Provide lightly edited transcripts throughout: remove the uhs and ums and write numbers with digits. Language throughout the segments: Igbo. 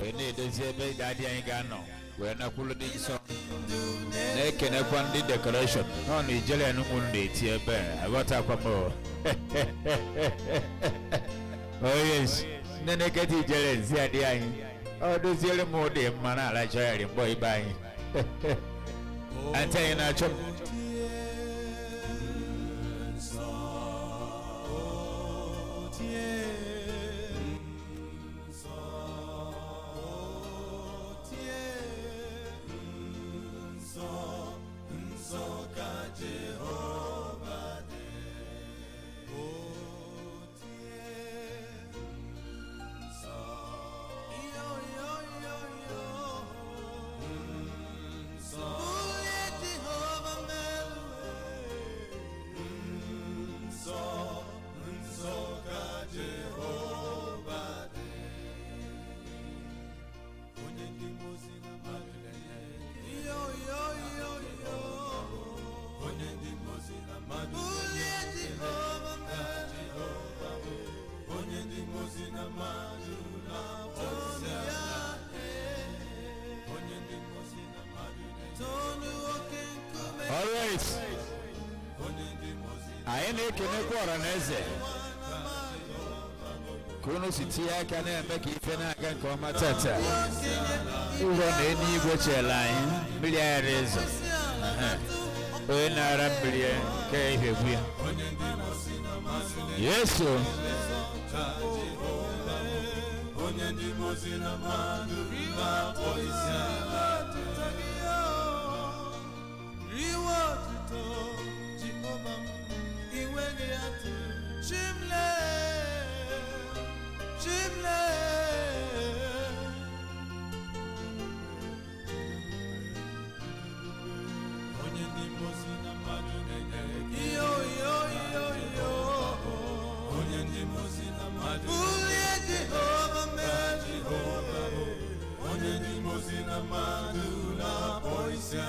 we need to see a daddy and gano. We're not cool in so. They can have one decoration. Only jelly and wounded here bear. I got up a more. Oh, yes. Then I get it jelly, see the eye. Oh, those yellow more dear man, I like your boy buying. And tell you now, Kuno sitia kana make ifena kan ko matata. Uwo na eni gwoche line milliards. O na rambiye ke ihebua. Yesu. Onye ndi mozi na madu na poisia. Riwa to Jehovah iwege atu chimle.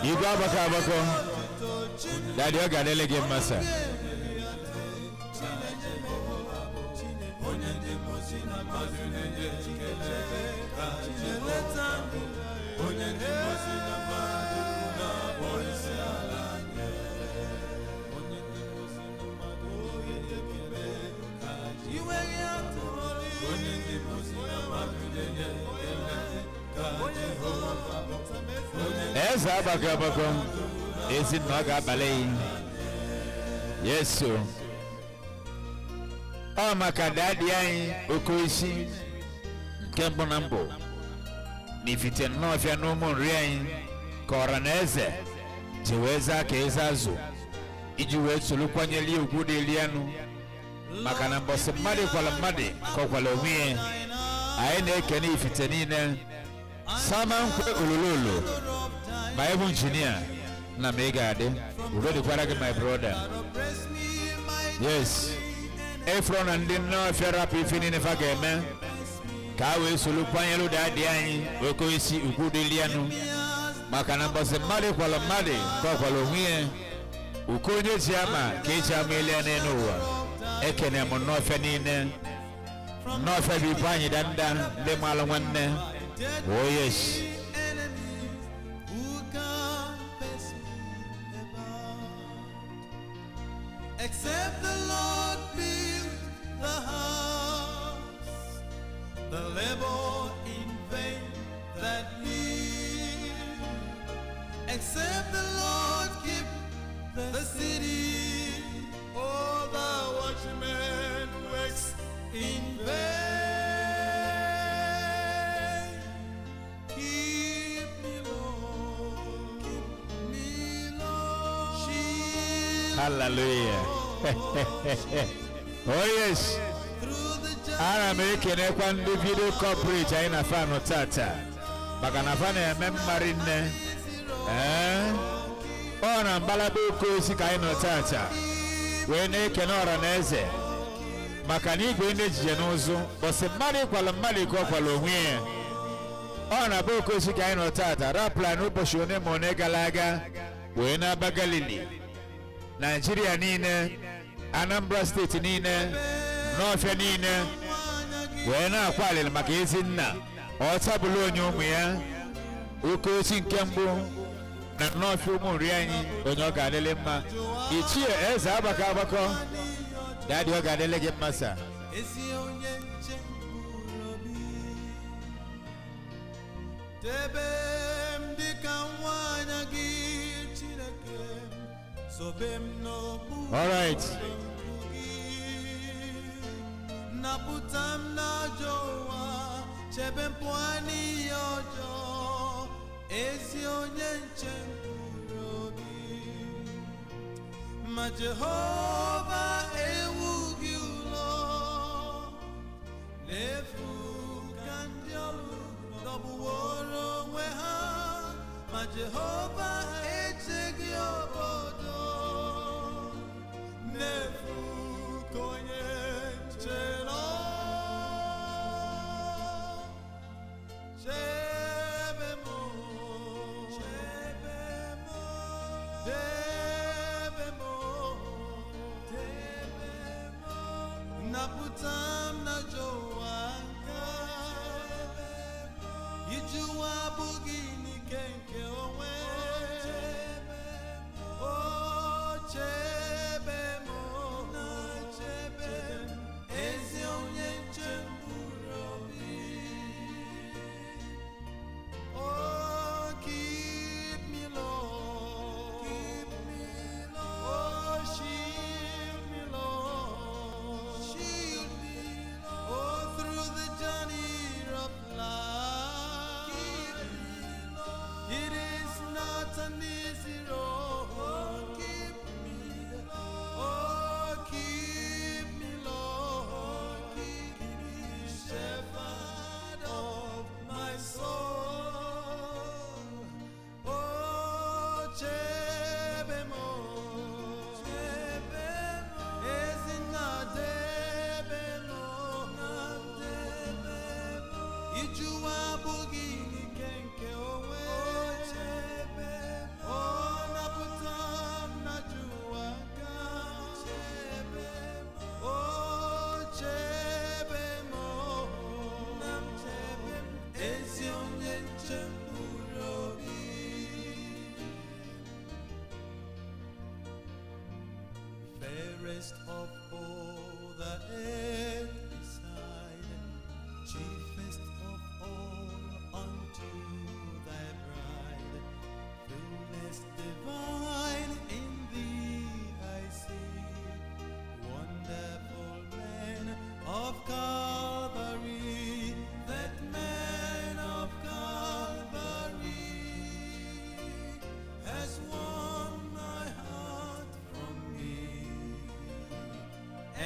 You got Bakabako. Daddy, I got a give massa. Yes, Abakabako. Is it Naga Ballet? Yes, sir. Oh, Makadadi, Okoishi, Kembonambo. If it is not your normal rain, Coronese, Jeweza Kezazu, Ijuwe Sulukwanyeli, Good Eliano, Makanambo, Madi Kwalamadi, Kokwalomi, I can if it's an inner Saman Ululu, my engineer, Namegade, ready for my brother. Yes. Efron and didn't know if you're happy feeling if I get man. Kawe Sulukwanyelu Dadiani, Okoisi, Ukudiliano, Makanamba, Madi Kwalamadi, Kokwalomi, Ukunye Chama, Kecha Million and Noah, Ekenemo Norfenine, Norfabi Pani Danda, the Malawane. Oh, yes. Except the Lord build the house, the labor in vain that live. Except the Lord keep the city, all the watchmen works in vain. Keep me, Lord, keep me, Lord. Hallelujah. Oh yes. I'm making a one video coverage in a fan of Tata. Baganafana Memmarine. On a Balabu Sikaino Tata. When they cannot anese. Makani Gwinage Genozo was a Mali Kopalo. On a Boko Sikaino Tata. Raplan Uposhone Monegalaga. Wena Bagalili. Nigeria Nina. Anambra State Nina, North Nina, when I call it Mackenzie, ọ tabụlụ onye ụmụ ya oke osi nke mbụ na nnọọfịa ụmụ nri anyị onye ọ ga-adịlị mma ichie eze agbakọ agbakọ dadị ọ ga-adịlị gị mma sa ezi onye nche mkpụrụ obi debe m dịka nwanyị gị Chineke sobe m n'okpuru all right gị napụta m n'ajọ ụwa chebe m pụọ n'ihe ọjọọ ezi onye nche mkpụrụ obi ma Jehova ewughị ụlọ n'efu ka ndị ọrụ dọgbuworo onwe ha ma Jehova echeghị obodo n'efu ka onye nche nọ chebe m debe m napụta m n'ajọ ụwa nke iji ụwa abụghị n'ike nke onwe o chebe m ezi onye nche mkpụrụ obi oh keep me Lord oh shield me Lord oh through the journey of life it is not an easy road keep me Lord keep me shepherd of my soul oh chebe mo ezinna debe mo ijuwa abụghị n'ike nke onwe ọ napụta m n'ajọ ụwa ka o chebe m ezi onye nche mkpụrụ obi fairest of all the earth beside chiefest of all unto thy bride fullness divine in thee I see wonderful man of Calvary that man of Calvary has won my heart from me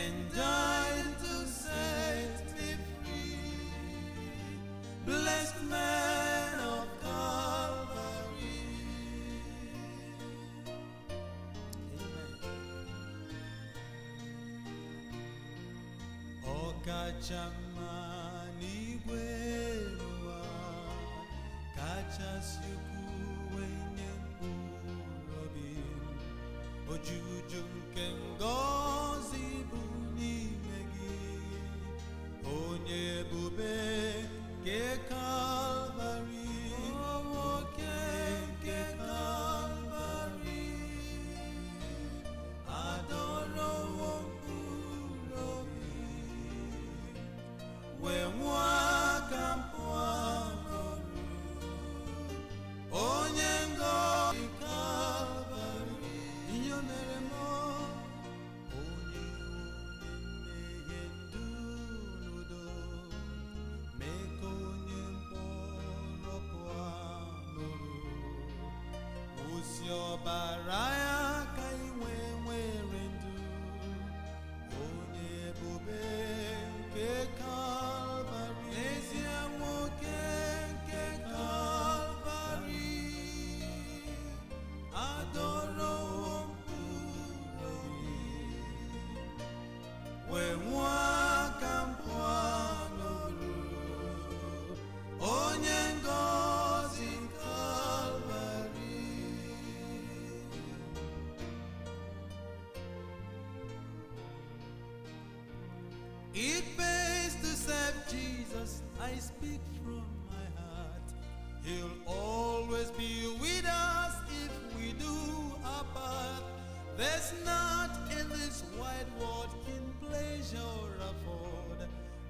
and died to set me free blessed man of Calvary amen ọkachamma n'igwe n'ụwa kachasị ukwuu enye mkpụrụ obi ojuju nke ngọzi bụ n'ime gị onye ebube nke Kalvarị nwoke nke Kalvarị adọrọwo mkpụrụ obi wee nwụọ ka mpụ n'ọrụ onye ngọzi Kalvarị ihe o mere m onye mmehie ndụ n'udo mee ka onye mkpọrọ pụọ n'ọrụ osi ọbara ya ka inwe nwere ndụ onye ebube nke Kalvarị ezie nwoke nke Kalvarị adọrọwo mkpụrụ obi wee nwụọ ka mpụ n'ọrụ onye ngọzi Kalvarị It pays to serve Jesus. I speak from He'll always be with us if we do our part. There's not in this wide world can pleasure afford.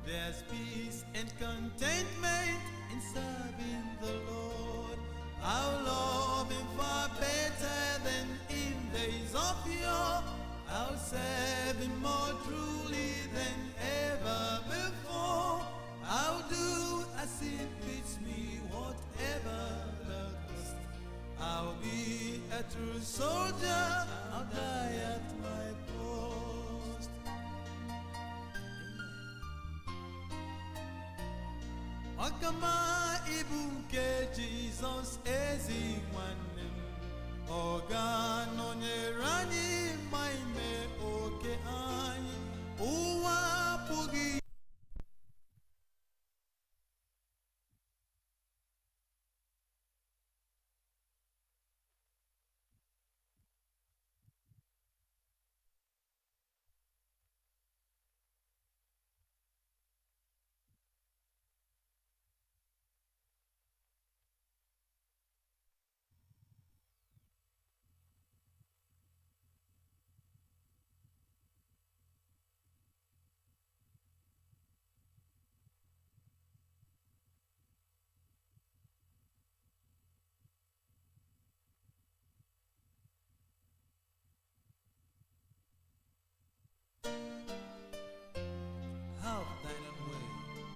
There's peace and contentment in serving the Lord. I'll love him far better than in days of yore. I'll serve him more truly than ever before. I'll do as it fits me, whatever the cost. I'll be a true soldier, I'll die at my post. Ọkama ibu nke Jizọs ezi nwanne m, ọ ga-anọnyere anyị ma ime oke anyị, ụwa apụghị. Have thine own way.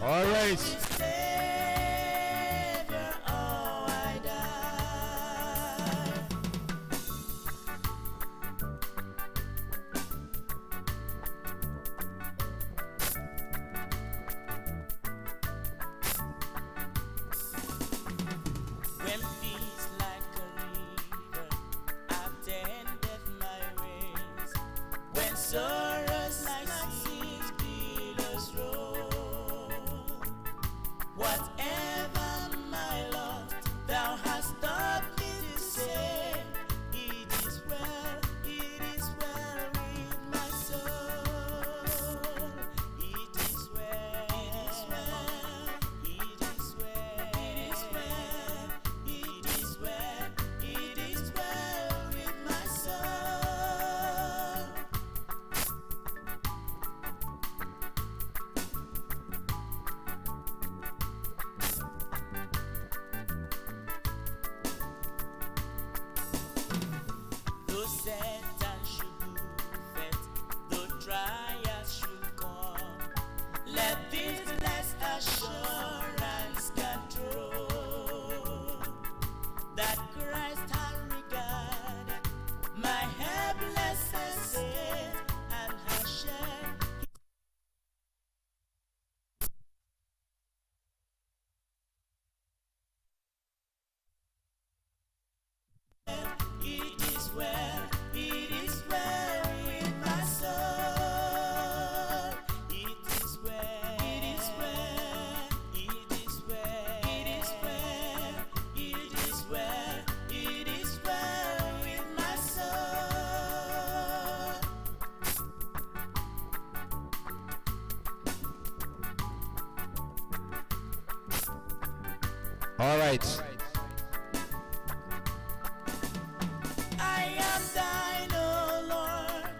All right. Savior, oh, I die. When peace like a river attendeth my ways, when sorrows like seas billows roll, whatever my lot thou hast taught me to say, it is well with my soul. It is well, it is well, it is well, it is well, it is well, it is well with my soul. Though Satan should buffet, though trials should come, let this blessed assurance control that Christ has regarded my helpless estate and has shed it is well with my soul. It is well, it is well, it is well, it is well, it is well, it is well with my soul. All right. I am thine, O Lord.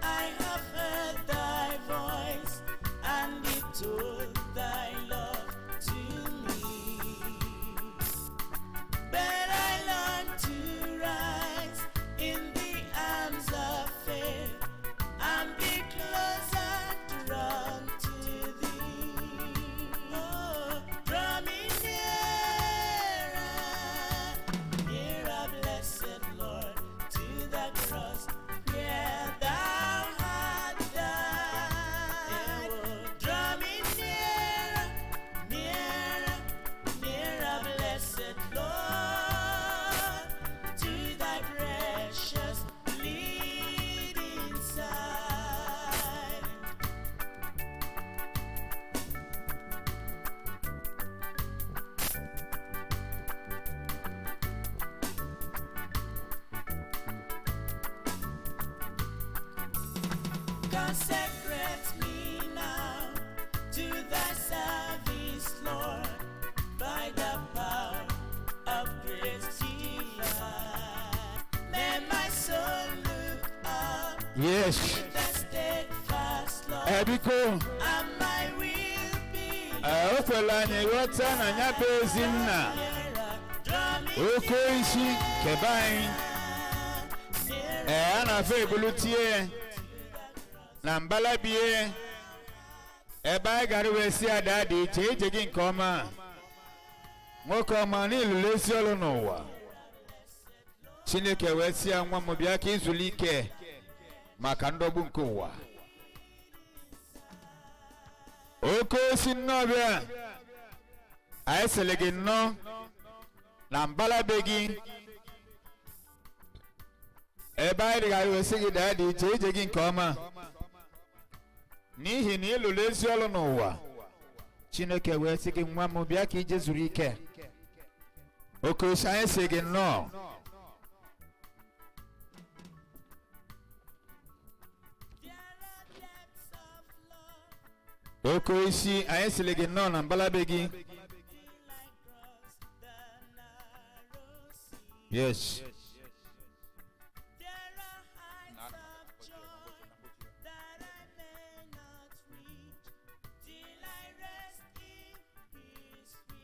I have heard thy voice, and it told thy love to me. But I learned to rise in the arms of faith and be closer drawn to thee. Oh, draw me nearer, blessed Lord, to the cross where thou hast died. Oh, draw me nearer, blessed Lord, to thy precious bleeding side. Consecrate me now to thy service, Lord, by the power of grace divine. May my soul look up Yes. with the steadfast love, Ebiko. and my will be Ofelanye yota na nyabe ezinna. nearer. Draw me Oko isi kebai. nearer, Ana fe bulutie. Na mbala bie. Eba gari wesi adadi cheje gi nkoma. Nwoko ma ni lulesi olu n'ụwa. Chineke wesi anwa mo bia ka izulike maka ndogbu nke ụwa. Oko si nnọbịa. Anyị sịrị gị nnọọ na mbala be gị. Ebe anyị gara wesi gị daa dị iche ije gị nke ọma. N'ihi na ịlụrụ ezi ọrụ n'ụwa. Chineke wee sị gị nwa m bịa ka ije zuru ike. Oke isi anyị sị gị nnọọ. Oke isi anyị sịrị gị nnọọ na mbalabe gị. Yes.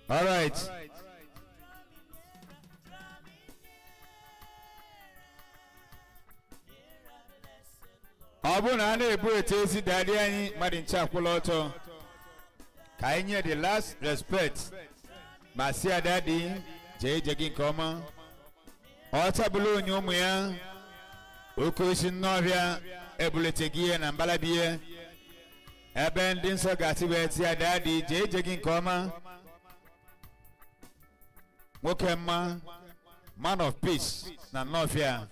All right. Ọ bụ na a na-ebu etu ezi dadị anyị mmadụ nche akwụla ọtọ Kainye the last respect. Masia daddy, Jagin Koma. Ota below Nyomia. Ukoshin Novia, Ebuletegia and Balabia. Eben Dinso Gatibetia daddy, Jagin Koma. Wokema, man of peace, na Novia.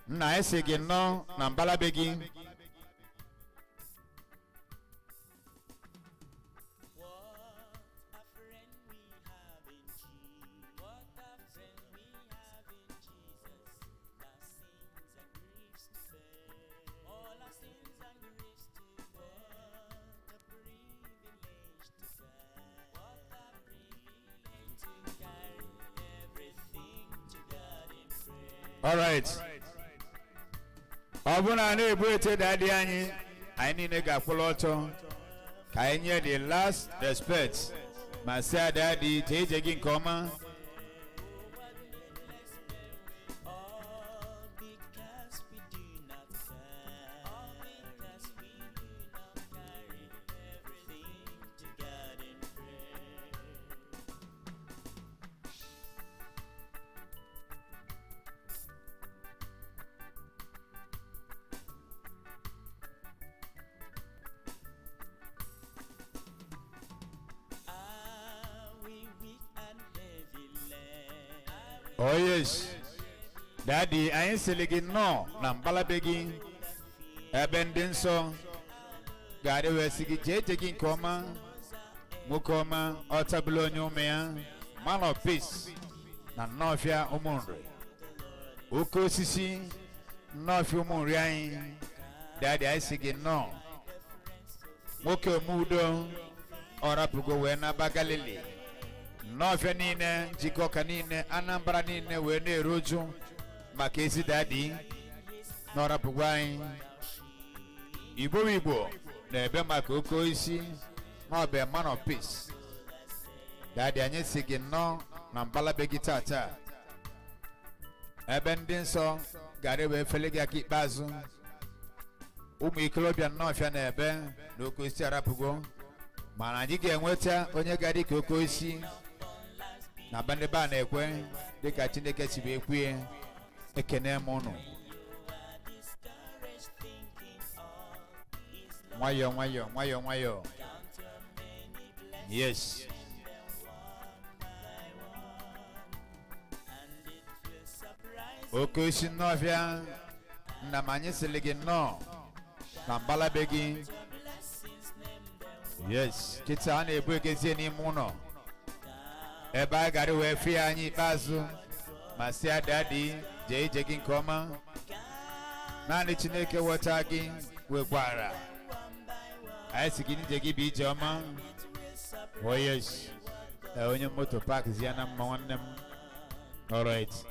Na esegin no, na Balabegi. All right. Obuna ne buete daddy anyi. I need a gapoloto. Kainye the last respect. Masia daddy Jagin Koma. Oh yes, Daddy, I ain't selling no. Nambala begging, Abendinso, Gade Sigi Jagin Koma, Mukoma, Otabulonio Mea, Man of Peace, Nanofia Umundre, Uko Sisi, Nofi Umuriain, Daddy, I say no. Muko Mudo, Orapugo Wena Bagalili. Nofia nine, Jikoka nine, Anambra nine, wene rojo, Makesi daddy, Nora Puguain, Ibo, Nebe Makoko isi, Nobe man of peace. Daddy Anyesigi no, Nambala Begitata. Ebendinso, Garewe Felegaki Bazu, Umi Colobian Nofia Nebe, Loko isi Arapugo, Manajiki and Weta, Onyagadi Koko isi. Na bande ba na ekwe de ka Chineke si be ekwe ekene mono Mwayo. Yes. Okoshi novia na manyeselege no na mbala begi. Yes, kita ana ebu ekezi ni mono. Eba gari we fi anyi bazu Masia daddy Jagin Koma Nani Chineke watagi we gwara Aisigi ni Jagi bi joma. Oh yes. Onye moto park ziana mwanem. All right.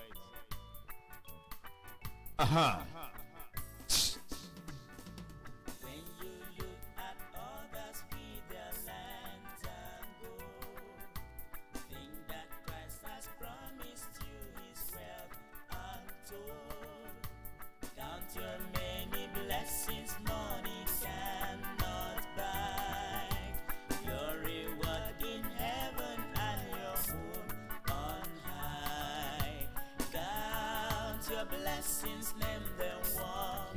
Aha.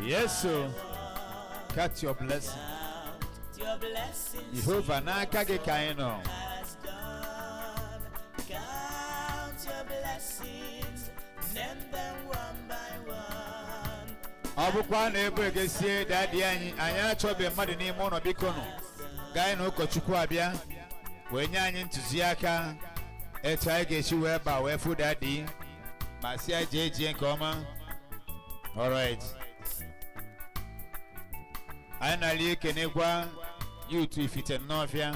Yes, sir. Cut your blessing. Jehovah na kage kaino. Count your blessings, name them one by one. Abukwa na ebo egesie daddy anyi anya chobe mmadụ n'ime ụlọ biko nụ. Gaa na ụkọchukwu abịa wee nye anyị ntụziaka etu anyị ga-esi wee ba wee fụ daddy ma si anyị eji nke ọma. All right. I na li kenekwa youth ifite nofia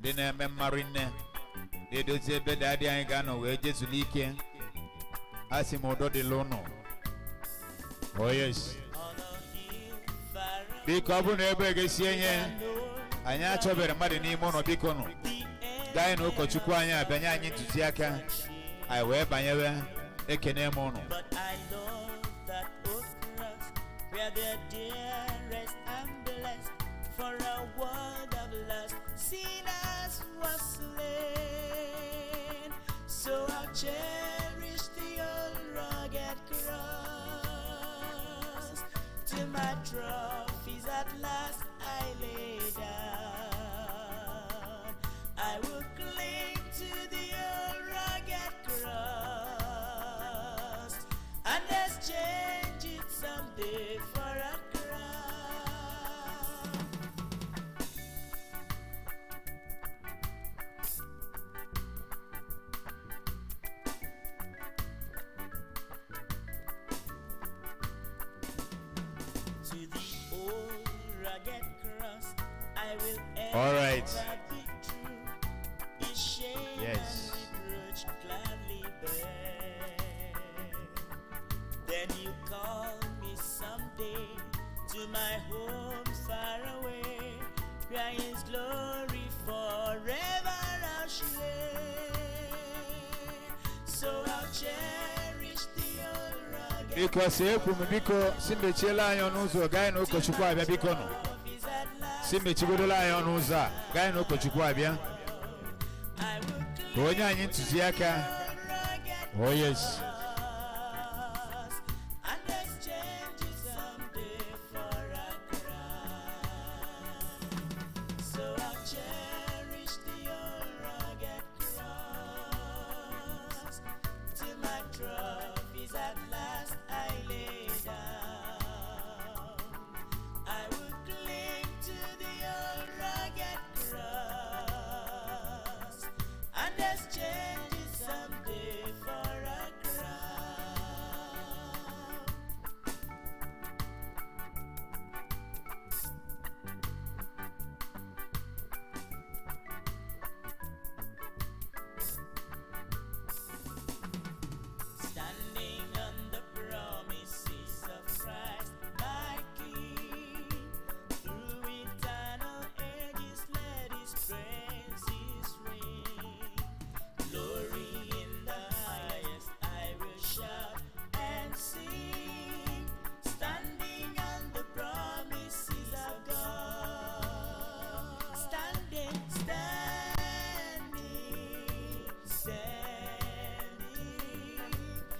dị na-eme mmarinne edozi ebe daddy anyị ga-anọ wee jezulike asị m udo dị l'ụnụ. Oh yes. Biko ọ bụ na ebe ga-esi enye anyị achọbere mmadụ n'ime ụlọ biko nụ gaa na ụkọchukwu anyị abịanye anyị ntụziaka anyị wee banyewe ekene m ụnụ. for a world of lust, sinners was slain. So I'll cherish the old rugged cross. To my trophies at last I lay down. I will cling to the old rugged cross and exchange it someday for a crown. To the old rugged cross I will All right. ever be true. His shame Yes. and reproach gladly bear. Then you call me someday to my home far away, where His glory forever I'll share. So I'll cherish the old rugged Because biko simbechiela anyị ọnụ ụzọ gaa na ụkọchukwu abịa biko nọ. trophies at last Simbechigodola anyị ọnụ ụzọ a gaa na ụkọchukwu abịa. I will Ka onye anyị ntụziaka. rugged Oh yes. cross and exchange it someday for a crown. So I'll cherish the old rugged cross till my trophies at last I lay down. I will cling to the old rugged cross and exchange it someday for a crown. Standing on the promises of Christ, my King, through eternal ages, let His praises ring. Glory in the highest, I will shout and sing, standing on the promises of God. Standing,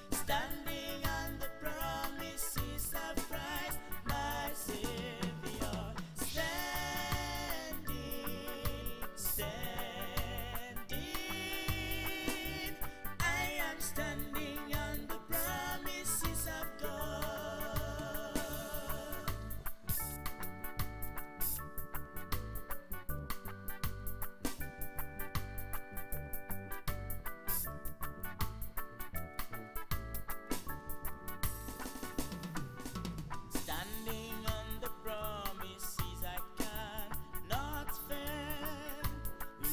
standing on the promises of Christ, my Savior. Standing, I am standing on the promises of God. Standing on the promises I cannot fail,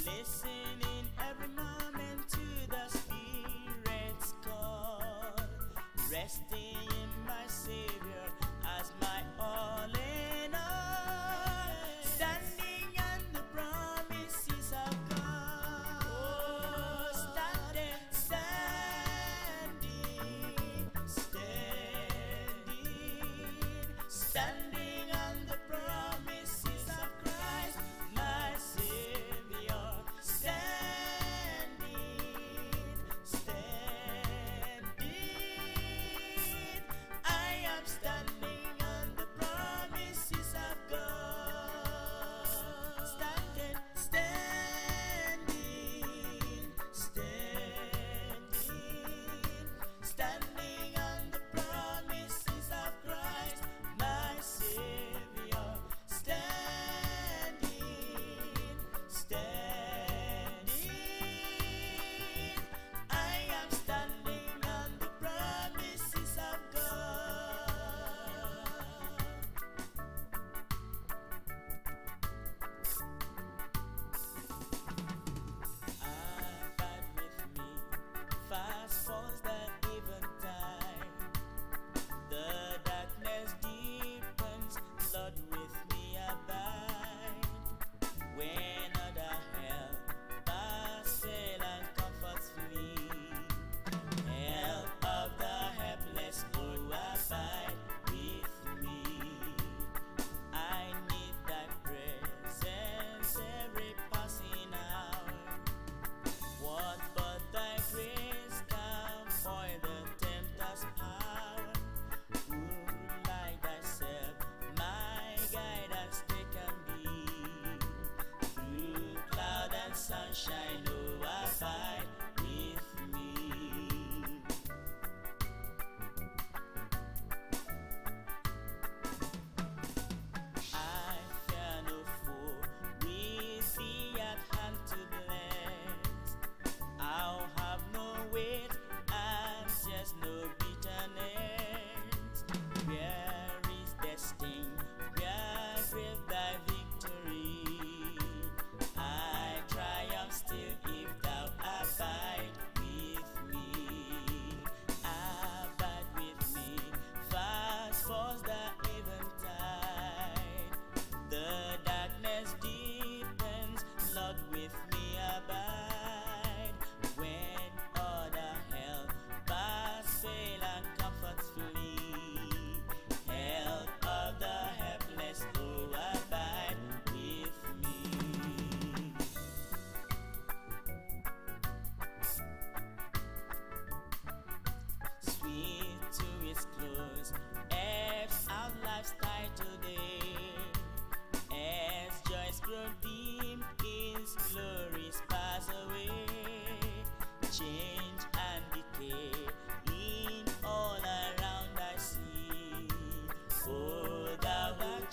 listening every moment to the Spirit's call, resting in my Savior as my all in all, standing on the promises of God. Oh, standing, standing on the promises of Christ, my Savior. Standing, I am standing on the promises of God. Standing, standing on the promises of Christ, my Savior.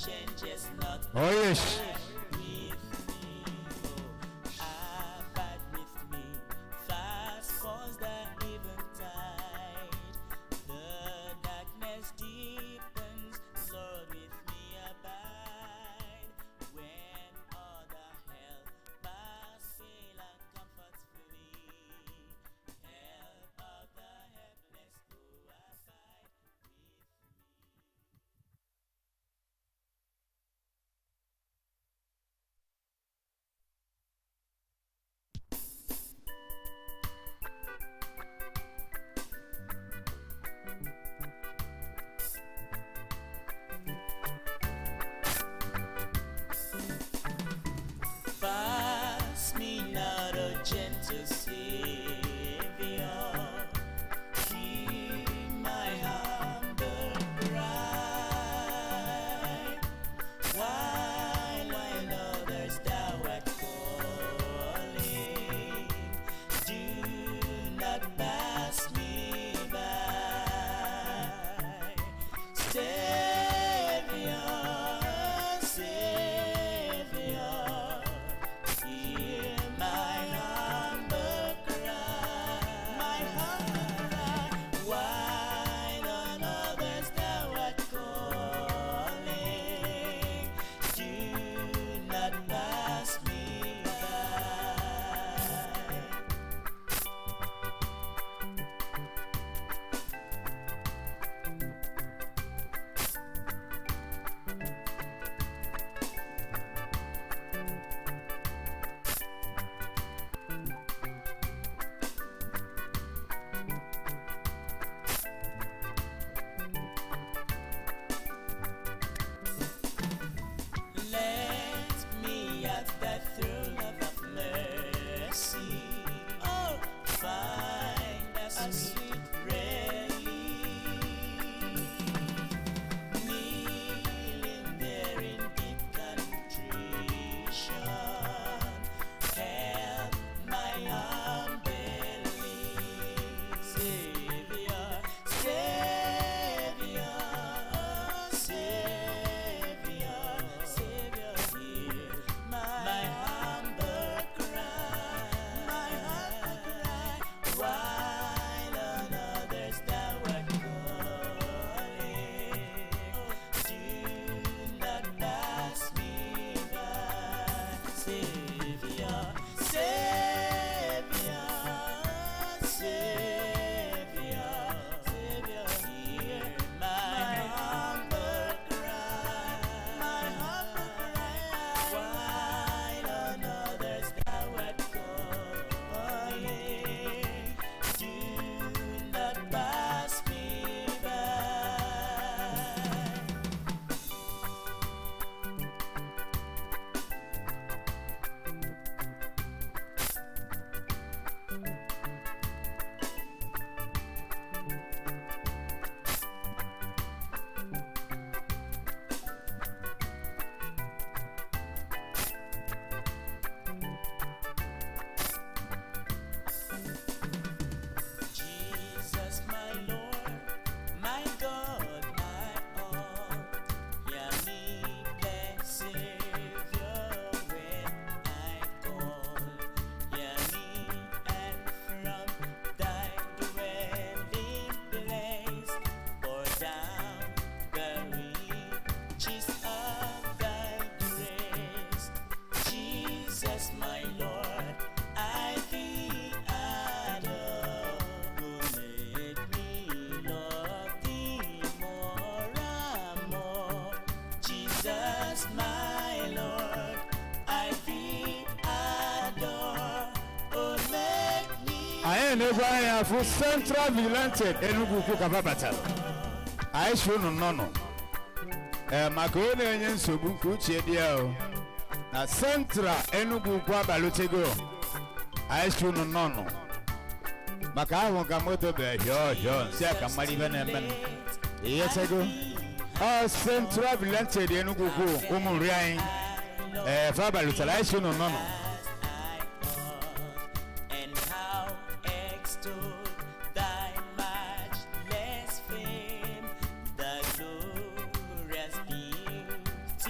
changes not. Oh yes. With me, abide with me. Fast falls the eventide. The darkness deepens. Lord, with me abide. When other helpers fail and comforts flee, help of the helpless, oh, abide with me. Pass me not, O gentle Savior. Hear my humble cry. While others thou art calling, do not pass me by. Savior, Savior, hear my humble cry. My humble cry. While on others thou art calling, do not pass me by. Let me at the throne of mercy, oh, find a sweet relief. Kneeling there in deep contrition, help my unbelief. Savior, Savior, Savior, Savior, hear my humble cry. My humble cry. While on others thou art calling, do not pass me by. Savior, Savior, Savior, Savior, hear my humble cry. My humble cry. While on others thou art calling, do not pass me by. Jesus, my Lord, my God, my all, hear me, blessed Savior, when I call. Hear me, and from thy dwelling place, pour down the riches of thy grace. Jesus, my Lord, I thee adore, who made me love thee more and more. Jesus, my Lord, I thee adore, who made me. I ain't never have central vigilanted Enugu Kukababata. I should no. Macaroni and Subu Kuchi Dio. Na central Enugu Kwabalutego. I should no. Makawa Kamoto be yo, Saka Marivan. Yes, I go. Central vigilanted Enugu Kumu Rain. Fabaluta, I should no. And how extol thy matchless fame, the glorious beauty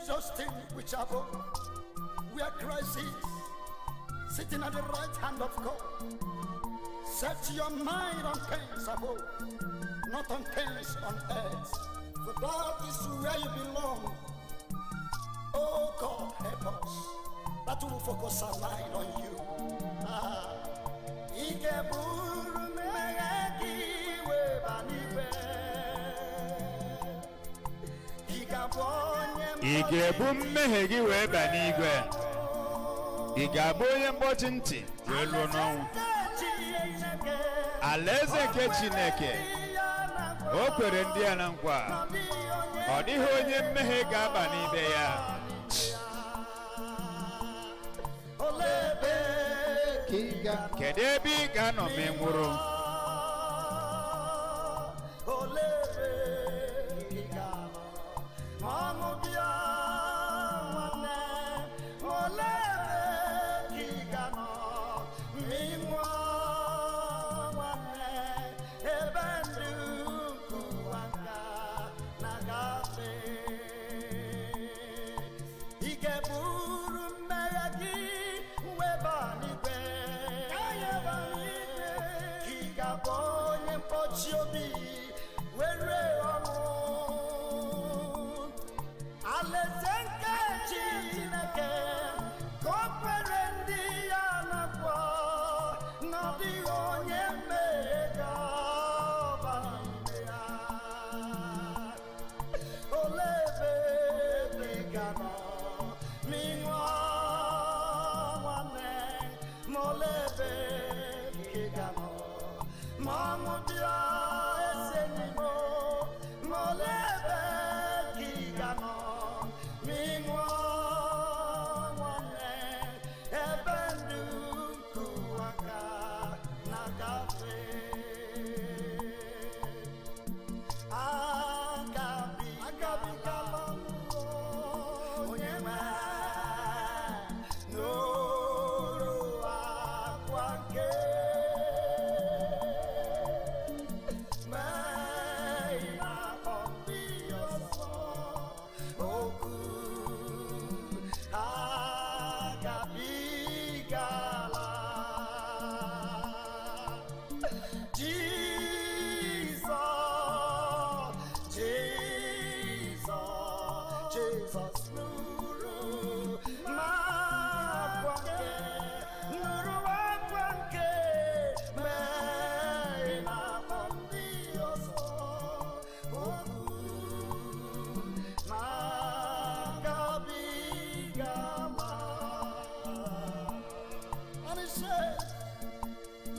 Jesus thing which above, where Christ is, sitting at the right hand of God. Set your mind on things above, not on things on earth. For that is where you belong. Oh God, help us. That will focus our mind on you. Ị ga-ebu mmehie gị wee baa n'igwe. Ị ga-abụ onye mkpọchi ntị wee ruo n'ọnwụ. Alaeze nke Chineke o kwere ndị ya na nkwa. Ọ dịghị onye mmehie ga-aba n'ibe ya. Kedu ebe ị ga-anọ ma ị nwụrụ?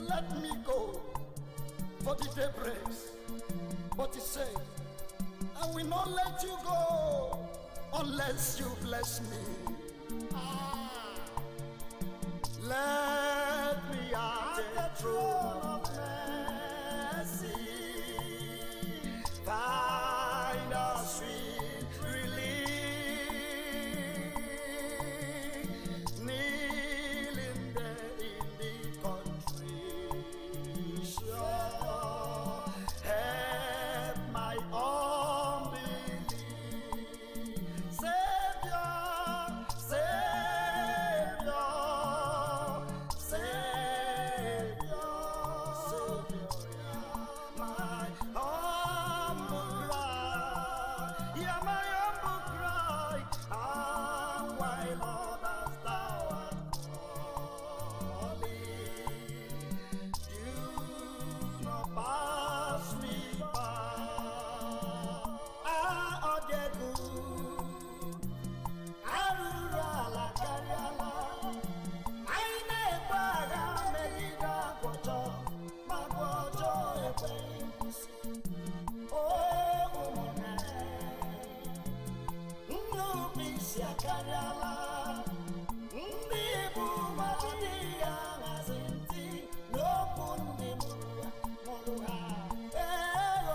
Let me go, for the day breaks. But he said, I will not let you go unless you bless me. Let me at the throne of mercy find a sweet relief. Kneeling there in the country, sure, help my unbelief. Savior, Savior, Savior, Savior, my humble cry, yeah, my humble cry, and why, Lord, hast thou art calling? Do not pass me by. Ah, Odiegu, Arurala Kariala, Aniekwe agha megide agwọjọ, ma agwọjọ ekweghị nkwụsị. O ụmụnne, nnupụisi akarịala, ndị bụ mmadụ adịghị aṅazi ntị n'okwu ndị mụrụ ha.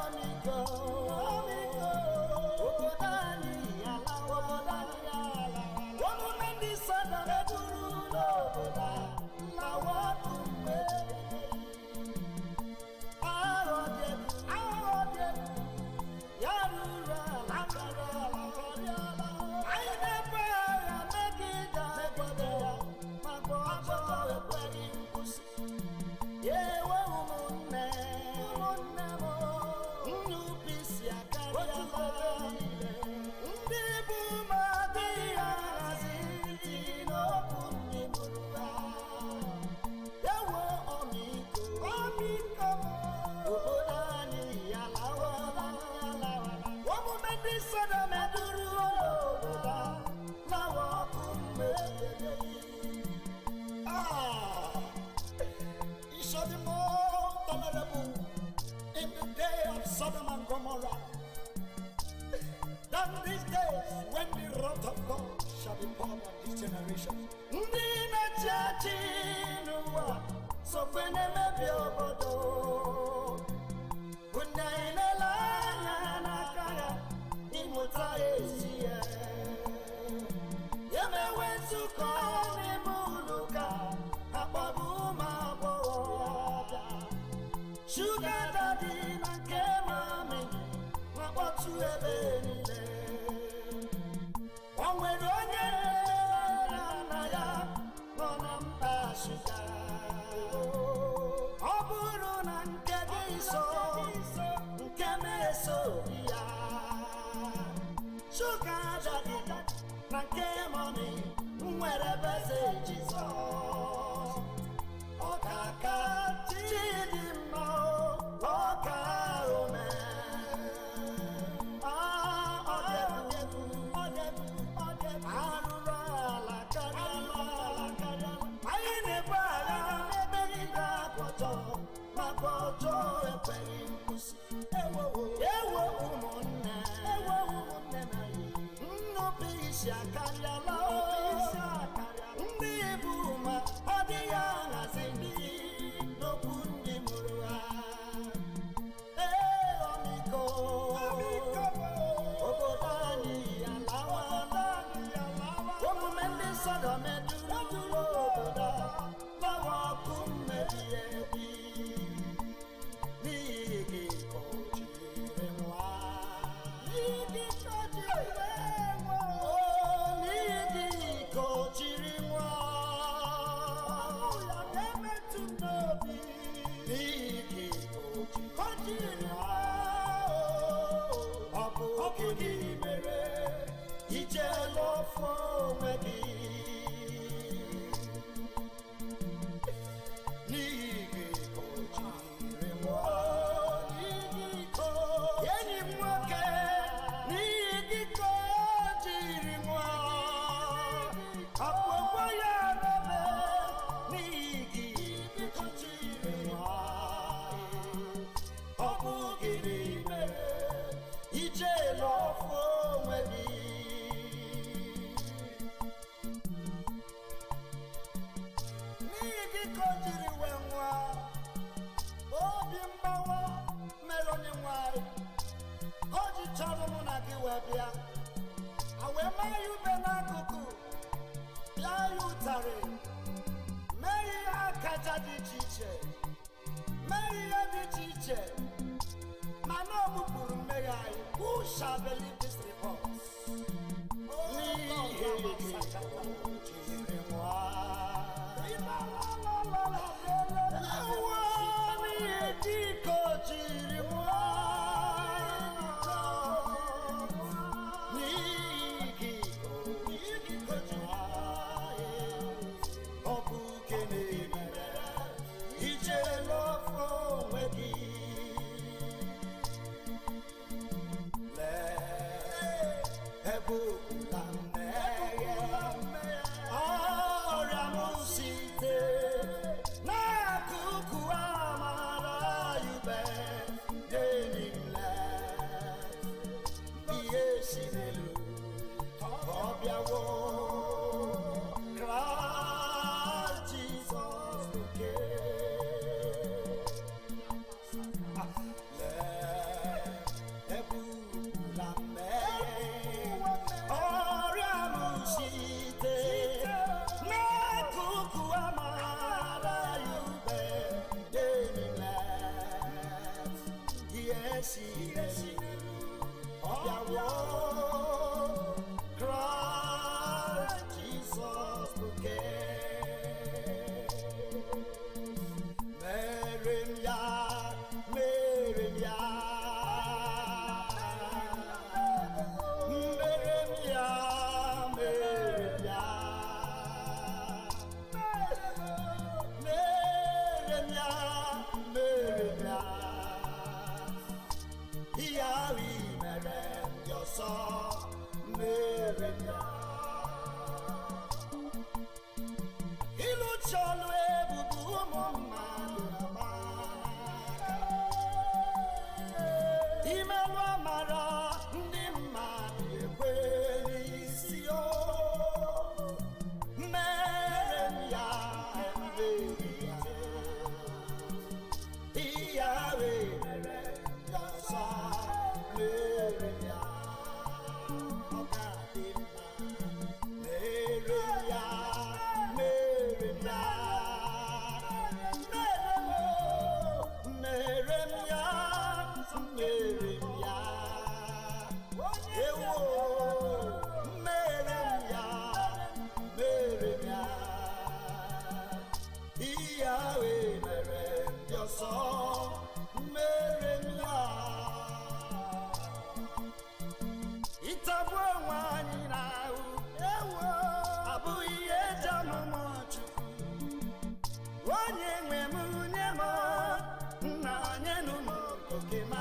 Ọmịiko, obodo anyị alawa, omume ndị Satọde duru n'obodo a lawa bụ mgbe arọ dị egwu, ya ruru ala karịa ala. Anyị Sodom and Gomorrah, than these days when the wrath of God shall be poured on this generation. Ndina chachi nuwa, so when I be obodo, una inela na kaya, imota esie. Yeme wensu koni muluka, ababu maboda. Sugar daddy na kemami, watu ebenile. Onweronye na ya, onamba sugar. Oburu na nke giso, nke meso ya. Sugar daddy na kemami, mwere beze Jesus. Okaka chidimo, oka ome. Who shall believe this report?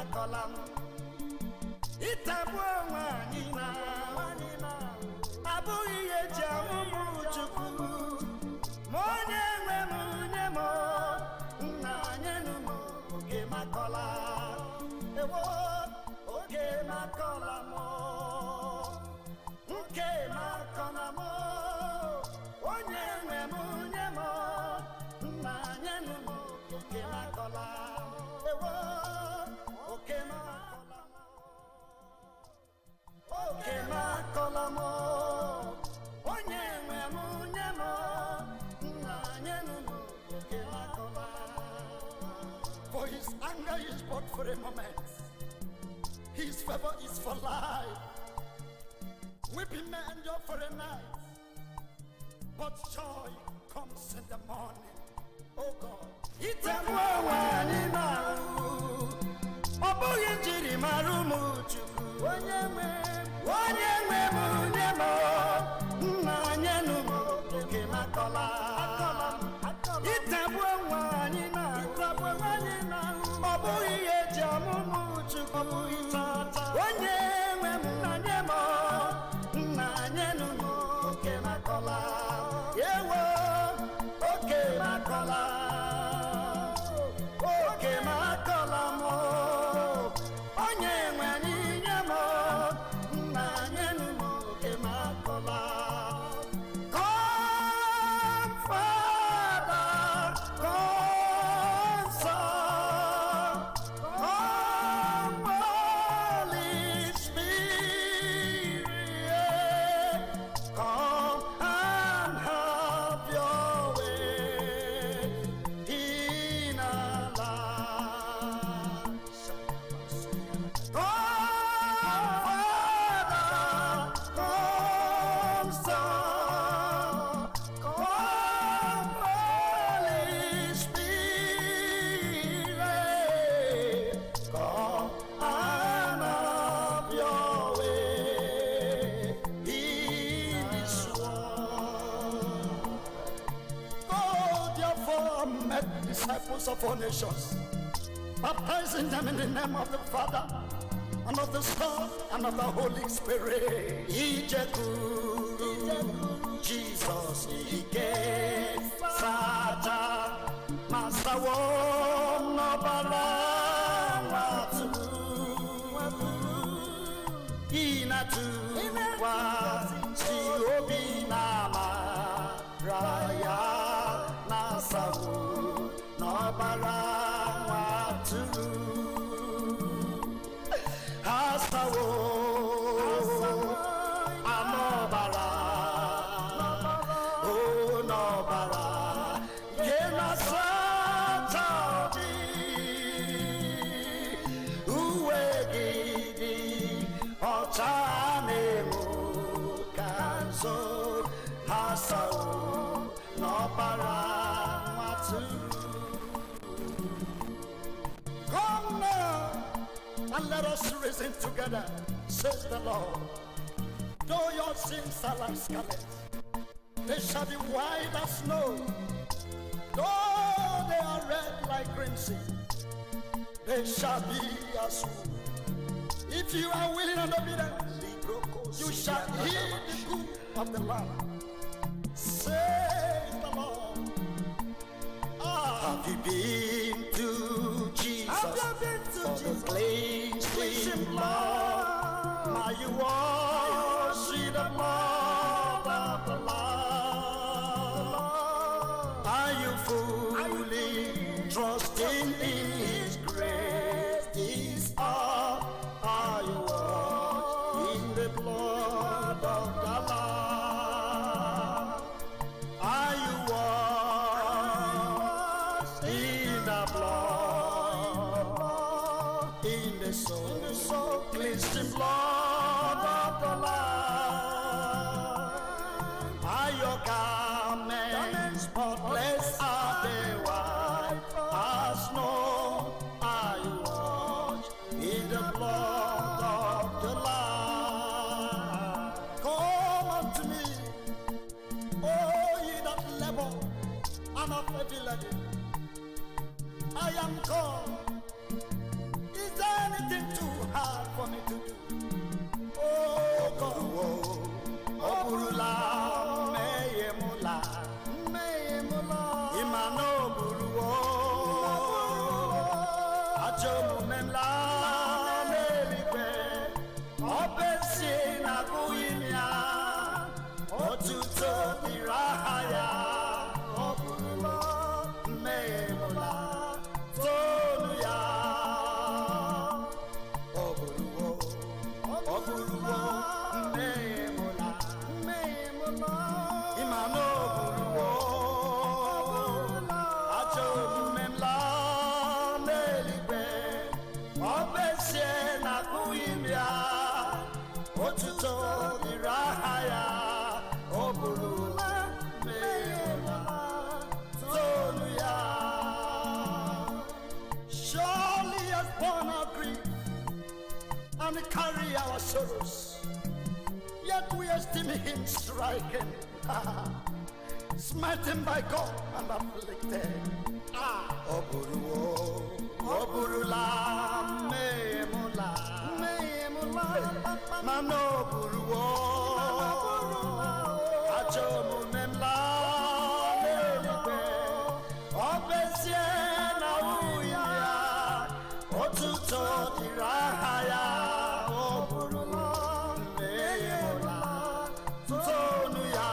makolam. Itabu wanina, abu iye jamu Nwachukwu. Monye munye mo, nanye numo, oge makola. Ewo, oge makola mo, oge makola mo. Onye munye mo, nanye numo, oge makola. Ewo, oge makola mo, oge makola mo. Onye munye mo, nanye numo, oge makola. For his anger is but for a moment. His favor is for life. Weeping may endure for a night, but joy comes in the morning. Oh God. Disciples of all nations, baptizing them in the name of the Father, and of the Son, and of the Holy Spirit. Jesus, Ike, Saja, Masawo, Nobala, Inatu, Siobi, Nama, Raya, Nasawo. Come now and let us reason together, says the Lord. Though your sins are like scarlet, they shall be white as snow. Though they are red like crimson, they shall be as wool. If you are willing and obedient, you shall eat the good of the land, says the Lord. Have you been to Jesus? For the cleansing blood? Are you washed in the blood of the Lamb? Are you fully trusting in His grace? This are you washed in the blood of the Lamb? Are you washed in the blood, in the soul cleansing blood of the Lamb? Are your garments spotless? Are they white as snow? Are you washed in the blood of the Lamb? Come unto me, all ye that labor and are heavy laden. I am come. Is there any la Aniekwe, obesi na kuimia, otuto dirahaya, oburulo memola, tonuya, oburulo memola, imano oburulo, ajo memla Aniekwe, obesi na kuimia, otuto dirahaya, oburulo memola, tonuya. Surely has borne our grief and carry our sorrows, yet we esteem him stricken, smitten by God and afflicted. Oburula memola, mano buruo, ajomu memla Aniekwe, obesie na uya, otuto dirahaya, oburula memola, tonuya.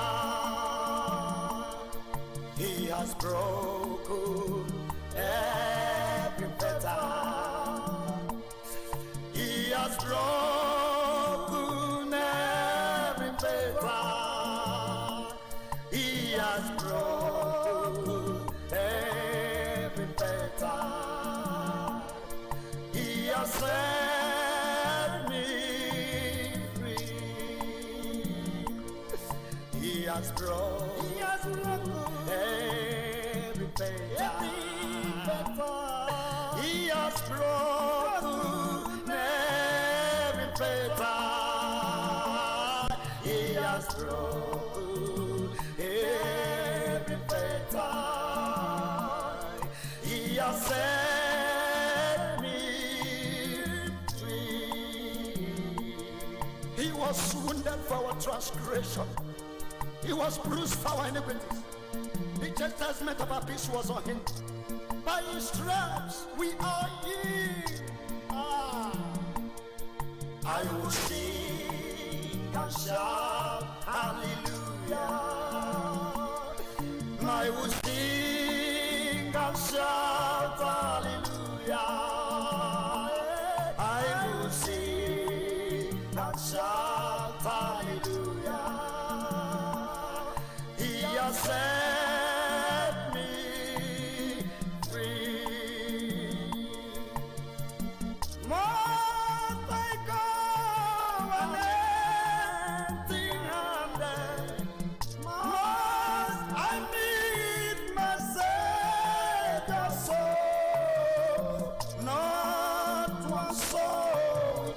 He has broken every fetter. He has broken every fetter. He has broken every fetter. He has set me free. He has broken every fetter. He has broken every fetter. He has broken every fetter. He has set me free. He was wounded for our transgression. He was bruised for our iniquities. The chastisement of our peace was on him. By his stripes we are healed. I will sing and shout hallelujah. I will sing and shout hallelujah. I will sing and shout hallelujah. He has set me free. Must I go an empty-handed? Must I meet my Savior's soul? Not one soul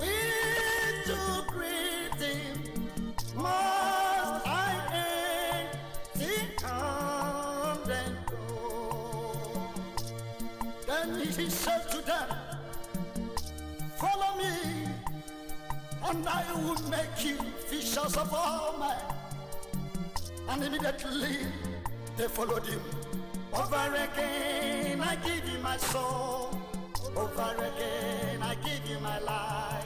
need to greet him. Must I empty-handed go? Then he said to them, follow me, and I will make you fishers of all men. And immediately they followed him. Over again I give you my soul. Over again I give you my life.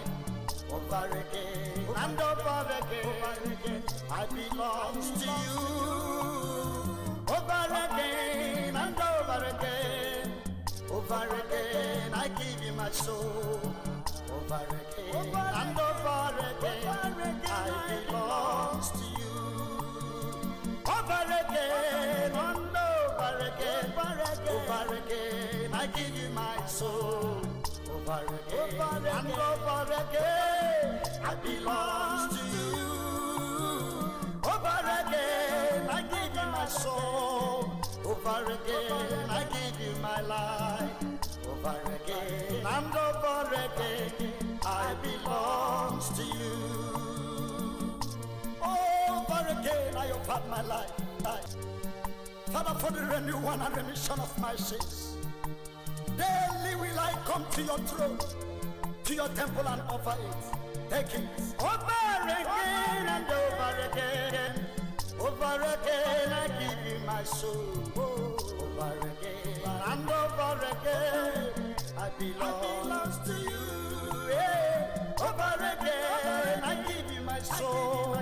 Over again and over again I belong to you. Over again and over again. Over again I give you my soul. Over again and over again I belong to you. Over again and over again. Over again I give you my soul. Over again and over again I belong to you. Over again I give you my soul. Over again I give you my life. Over again and over again I belong to you. Over again I offer my life. Father, for the renewal and remission of my sins, daily will I come to your throne, to your temple and offer it. Take it. Over again and over again. Over again I give you my soul. Over again and over again I belongs to you. Yeah. Over again, I give you my soul.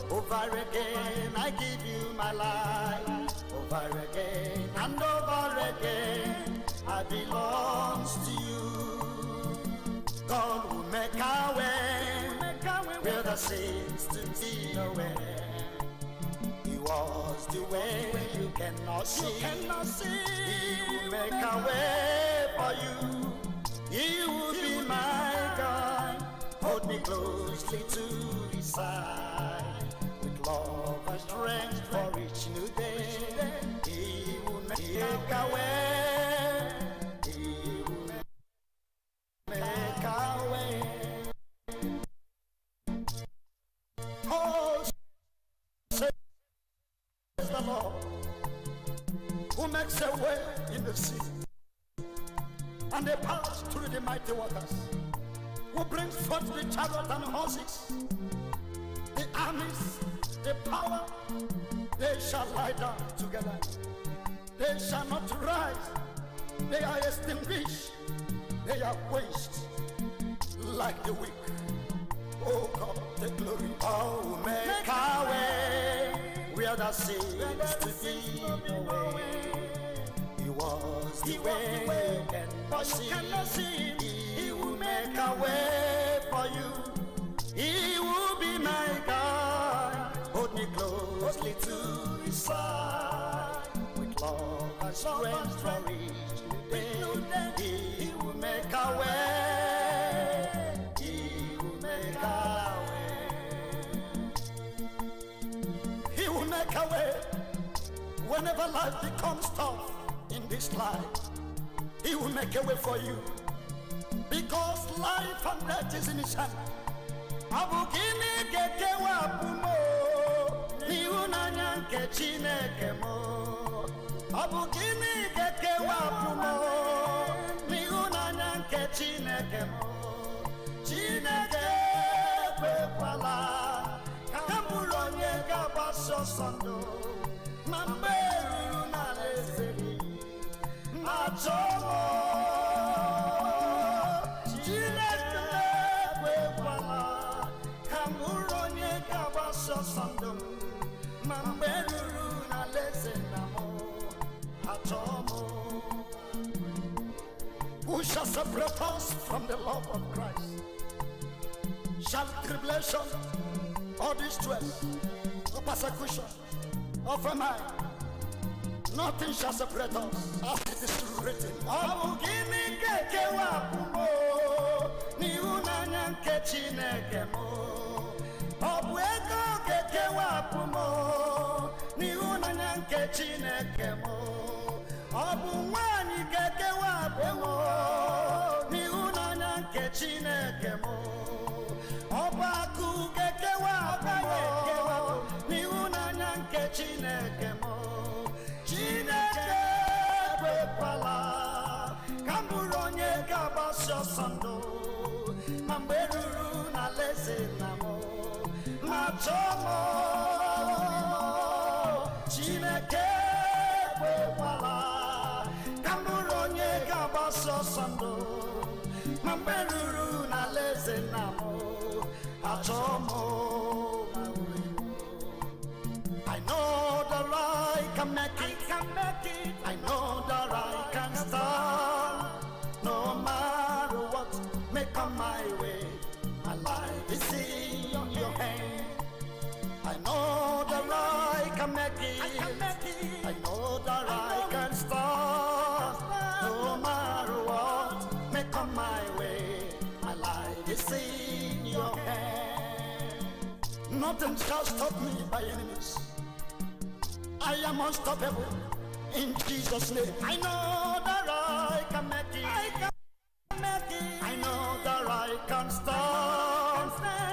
Over again, I give you my life. Over again and over again, I belongs to you. God will make our way where there seems to be no way. He was the way you cannot see. He will make a way for you. He will be my God. Hold me closely to his side. With love and strength for each new day. He will make a way. He will make a way. Oh, says the Lord, who makes a way in the sea and a path through the mighty waters, who brings forth the chariot and horses, the armies, the power, they shall lie down together. They shall not rise. They are extinguished. They are quenched like the wick. Oh God, the glory. Oh, make our way where there seems to be no way. He was the way you cannot see. He will make a way for you. He will be my God. Hold me closely to his side. With love and strength for each new day. He will make a way. He will make a way. He will make a way. Whenever life becomes tough in this life, he will make a way for you. Because life and death is in his hand. Abugini keke wapumo, ni unanya nke Chineke mo. Abugini keke wapumo, ni unanya nke Chineke mo. Chineke kwekwala, kamburu onye gabaso sondo, mamberu na lezeri, machomo. Who shall separate us from the love of Christ? Shall tribulation or distress or persecution or famine? Nothing shall separate us, as it is written. Abugini keke wapumo, ni unanya nke Chineke mo. Obueko keke wapumo, ni unanya nke Chineke mo. Obumwani keke wapumo, ni unanya nke Chineke mo. Obaku keke wapumo, ni unanya nke Chineke mo. Chineke kwekwala, kamburu onye gabaso sondo, mamberuru na leze namo. Machomo, Chineke kwekwala, kamburu onye gabaso sondo, mamberuru na leze namo. Machomo. I know that I can make it. I know that I can stand. No matter what may come my way, my life is in your hand. I know that I can make it. I know that I can stand. No matter what may come my way, my life is in your hand. Nothing shall stop me by enemies. I am unstoppable in Jesus' name. I know that I can make it. I know that I can stand.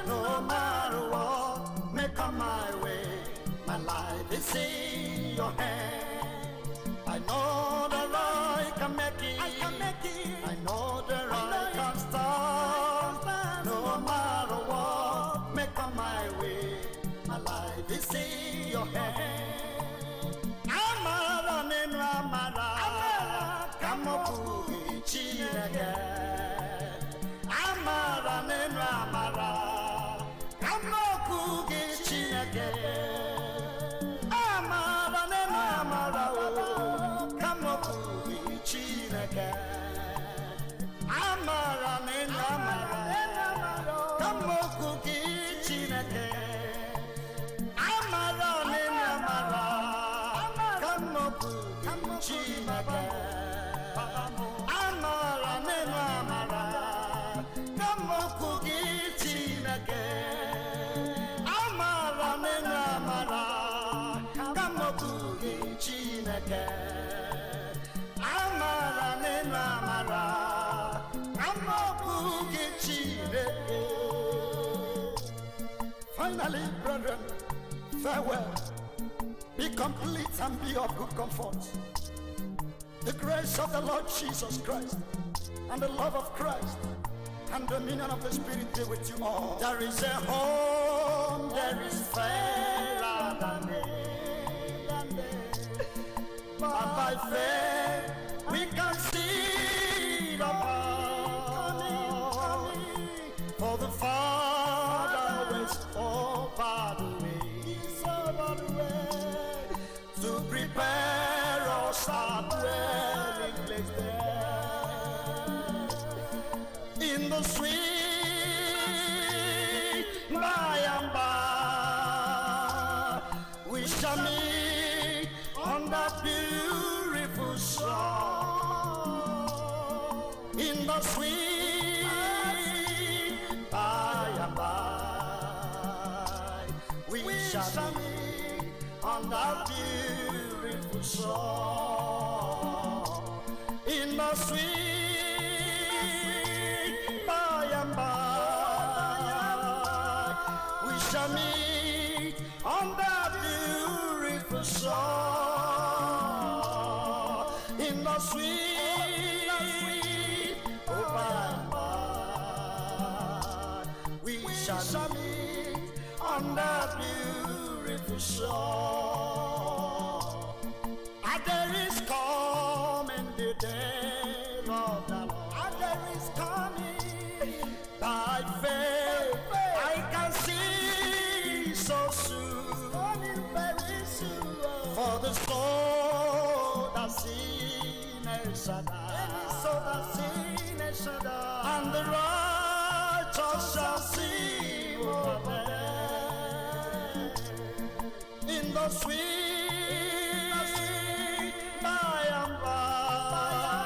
No matter what may come my way, my life is in your hand. I know that I can make it. I know that I can stand. No matter what may come my way, my life is in your hand. Amara, come on, Chineke. n'elu amara ka mmoku gị Chineke amara n'elu amara ka mmoku gị Chineke amara n'elu amara ka mmoku gị Chineke amara n'elu amara ka mmoku gị Chineke amara n'elu amara ka mmoku gị Chineke amara n'elu amara ka mmoku gị Chineke amara n'elu amara ka mmoku gị Chineke. Finally, brethren, farewell. Be complete and be of good comfort. The grace of the Lord Jesus Christ and the love of Christ and the dominion of the Spirit be with you all. There is a home, there is fairer than but by faith we can see the coming. For the Father is over the way, to prepare us a dwelling place there. In the sweet by and by, we shall meet on that beautiful shore. In the sweet by and by, we shall meet on that beautiful shore. In the sweet by and by, we shall meet on that beautiful shore. In the sweet by and by, we shall meet on that beautiful shore. And there is coming the day of the Lord. And there is coming by faith. I can see so soon, coming very soon. For the soul that sinners shall die, and the righteous shall see over in the sweet by and by,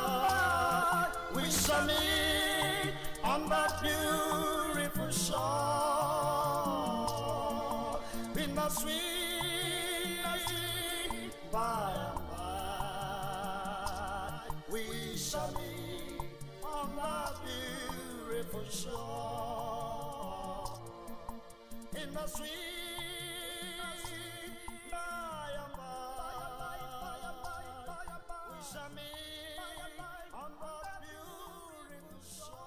we shall meet on that beautiful shore. In the sweet by and by, we shall meet on that beautiful shore. In the sweet by and by, we shall meet on that beautiful shore.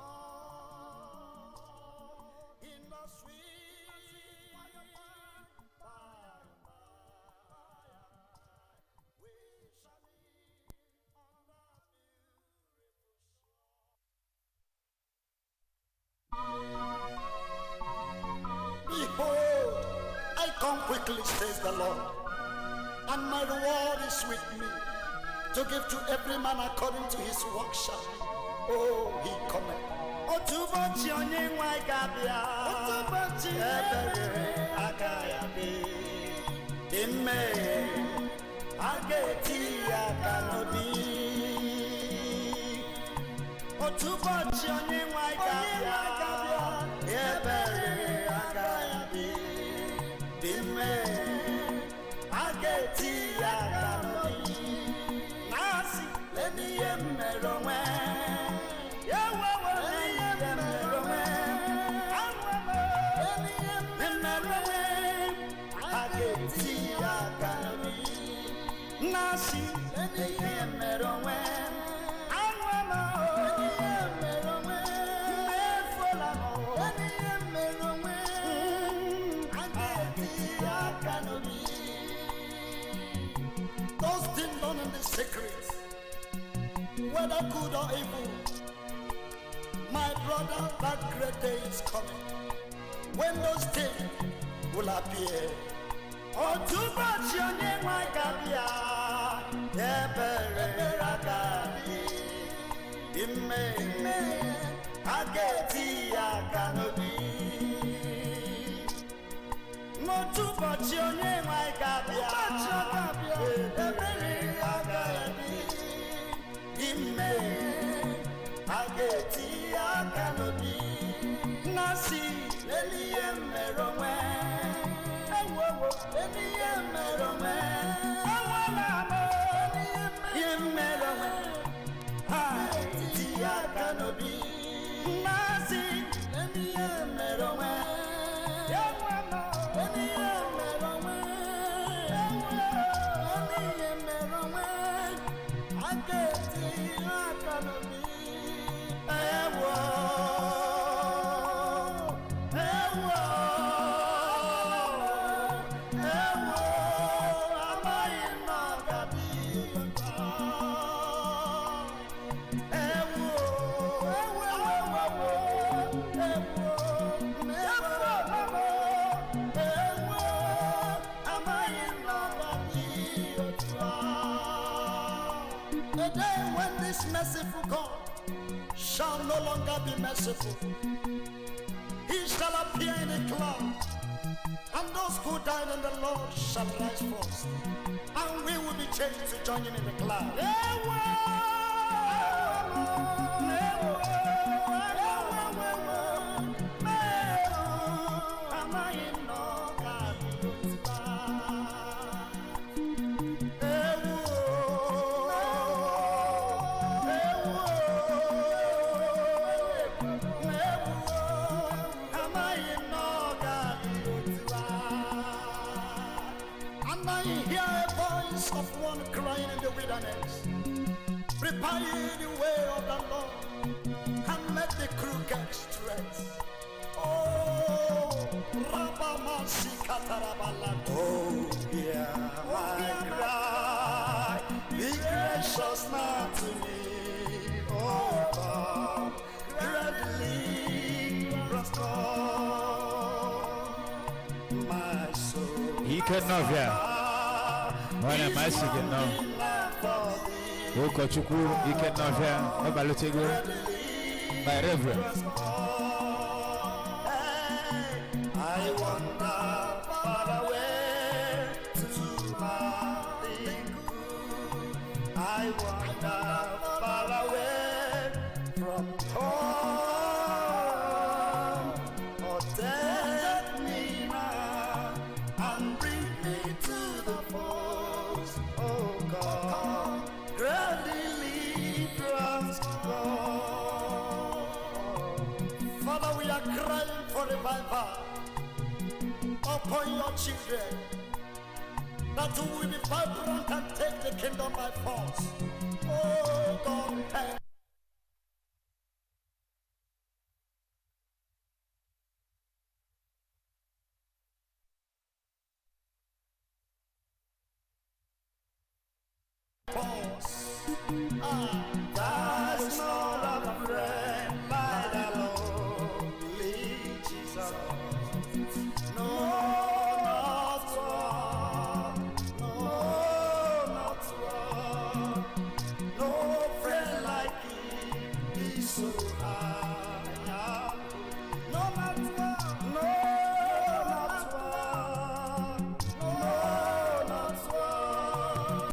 In the sweet by and by, we shall meet on that beautiful shore. Behold, I come quickly, says the Lord, and my reward is with me, to give to every man according to his work shall be. Oh, he cometh. Otubochi onye nwe ga-abịa, otubochi ebere agaghị adị, dị mmehie a ga-eti ya aka n'obi. Otubochi onye nwe ga-abịa, ebere agaghị adị, dị mmehie a ga-eti ya aka n'obi. N'asị lee ihe m mere onwe, ya wewe lee ihe m mere onwe, lee ihe m mere onwe, a ga-eti ya aka n'obi. N'asị lee ihe m mere onwe, those things done in the secret, whether good or evil, my brother, that great day is coming when those things will appear. Oh, too much your name, my Gabia, Eberagadi, Ime, Ageti, Aganobi. No, too much your name, my Gabia, Eberagadi, Ime, Ageti, Aganobi. Nasi, Eliem, Merome. Merciful God shall no longer be merciful. He shall appear in a cloud, and those who died in the Lord shall rise first, and we will be changed to join him in the cloud. Of one crying in the wilderness, prepare the way of the Lord and make the crooked straight. Oh, Rabamasi Katarabala. Oh, yeah, my cry, be gracious now to me. Oh, God, greatly restore my soul. He could not hear. When am I singing now? Nwachukwu, you cannot hear. My Reverend. I wander far away to my I wander far away from home. Oh, take me now and bring me to the fold. Oh God, greatly transformed. Father, we are crying for revival upon your children, that we will be vibrant and take the kingdom by force. Oh God, thank there's no other friend like the lonely Jesus. No, not one. No, not one. No friend like him. He's so high. No, not one. No, not one. No, not one.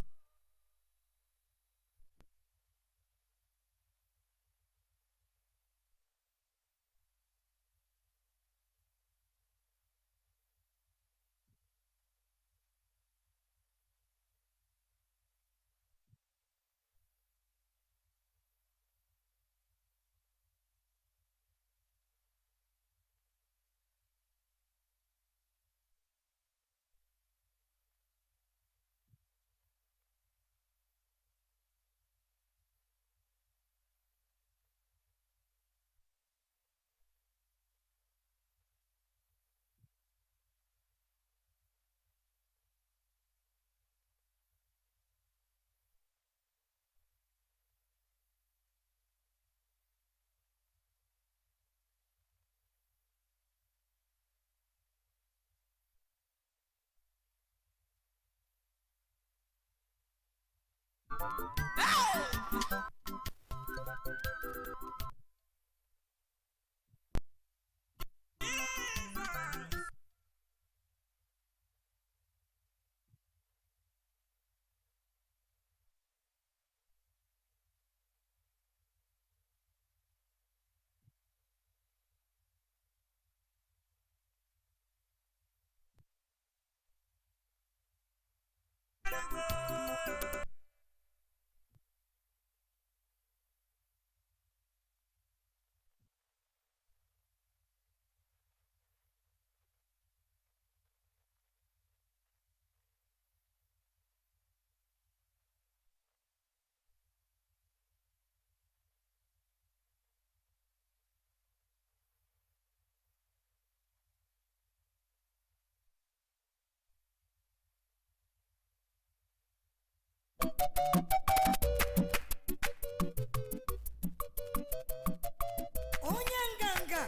Onye nganga.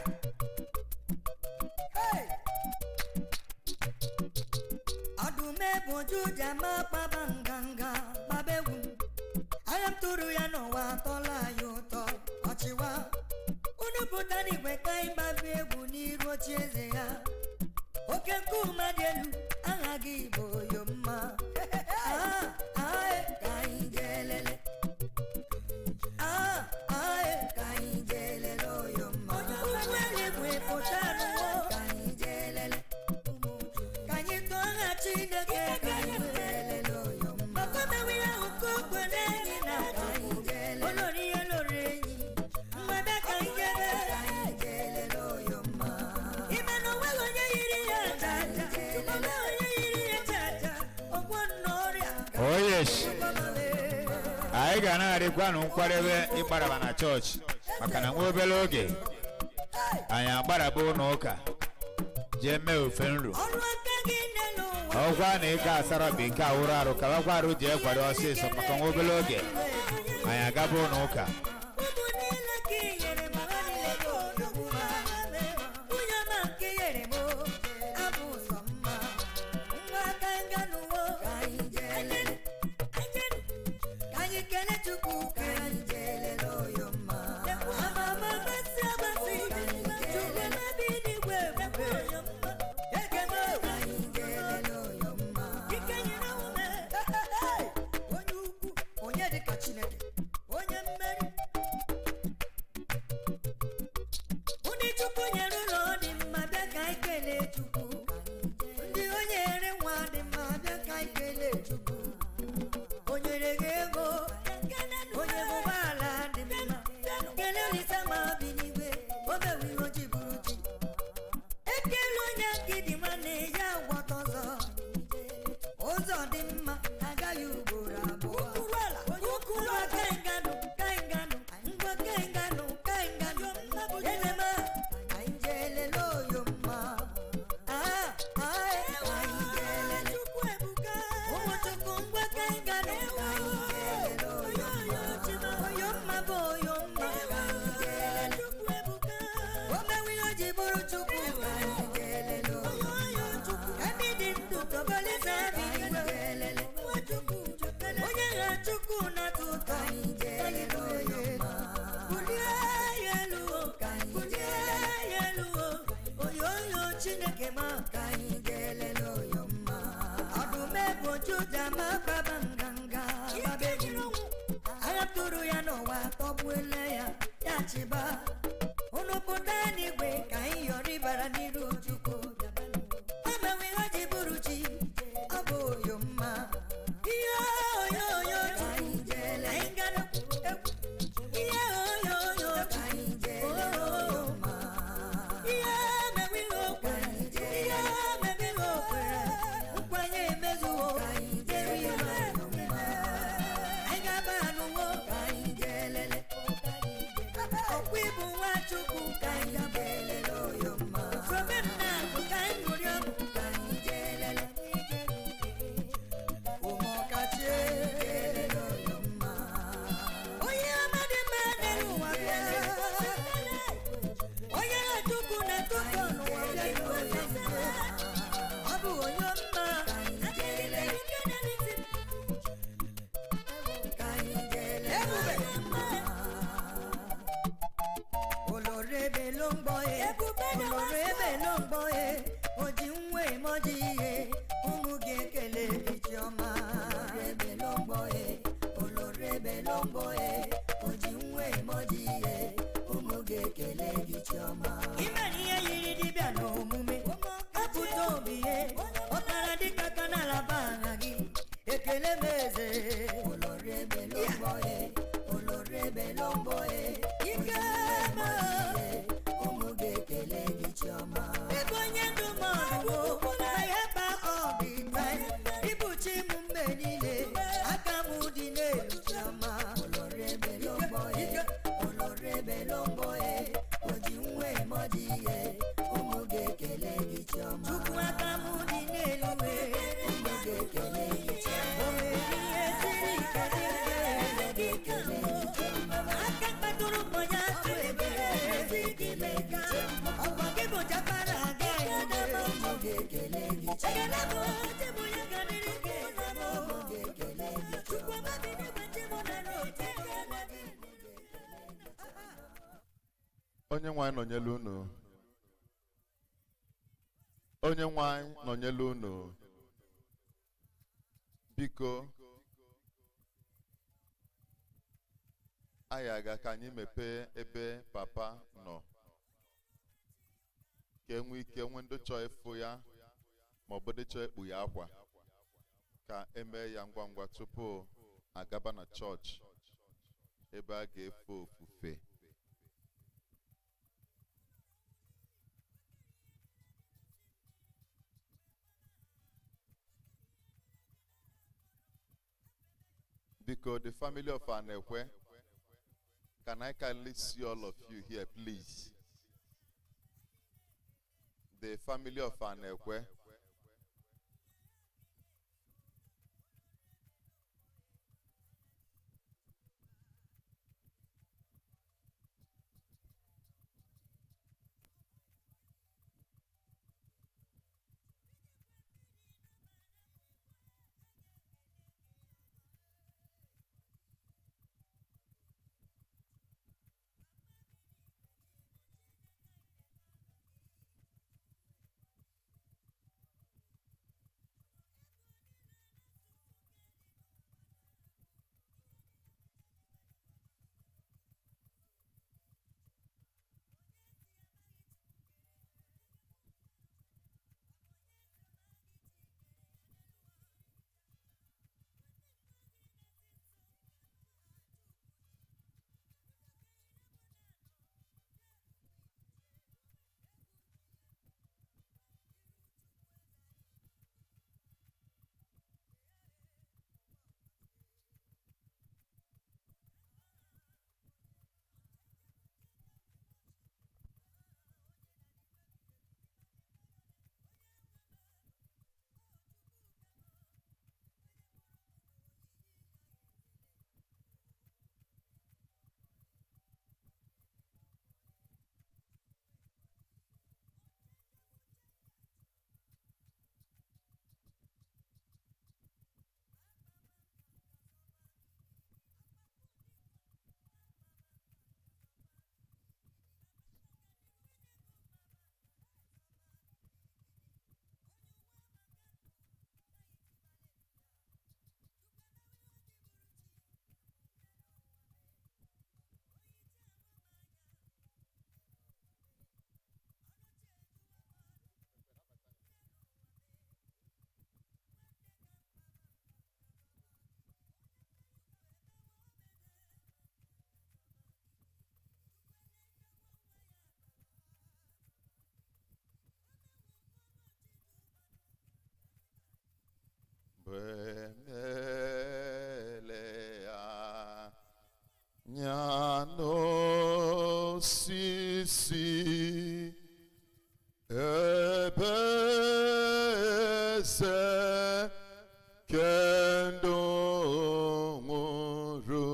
Hey! Adume boju jama baba nganga babegu. Ayam turu ya no wa tola yuto achiwa. Unu butani kwekai babegu ni rocheze ya. Oke kuma delu angagi boyoma. Kainjelele. Kainjelele oyoma. Onye kwe potano kainjelele. Kanyitoanga chineke kainjelele oyoma. Makome wia ukukwe nengi na kainjelele. Olori elorenyi. Mwada kainjelele oyoma. Imano wego nye yiri ya chacha. Tukobe onye yiri ya chacha. Okwonoria. Oh yes. Anyị ga na-arịkwa n'nkwarebe ịgbaraba na chọọchị maka na nwa obere oge anyị agbaraba ụlọ ụka jee mee ofe nru ọgwa na ịka asara bụ ike awụrụ arụ kabakwa arụ ji ekwado ọsịsọ maka nwa obere oge anyị agaba ụlọ ụka adịghị ụmụ ga-ekele gị chiọma chukwu aka m dị n'elu ụmụ ga-ekele gị chiọma o nwere ihe siri ike dị gị ekele gị chiọma aka kpatụrụ mbọ ya tụ ebere gị mee ka ọkwa gị bụ jakara aga ụmụ ga-ekele gị chiọma chebụ ya gadịrị gị ụmụ ga-ekele gị chukwu ọma dị n'igwe chebụ nara oche onye nwanyị nọnyelu unu onye nwanyị nọnyelu unu biko anyị aga ka anyị mepee ebe papa nọ ka enwe ike nwe ndị chọọ ịfụ ya ma ọ bụ ndị chọọ ikpu ya akwa ka emee ya ngwa ngwa tupu agaba na chọọchị ebe a ga-efe ofufe. Because the family of Aniekwe, can I kindly see all of you here, please? The family of Aniekwe. Bemelea nyano sisi ebese kendo nguru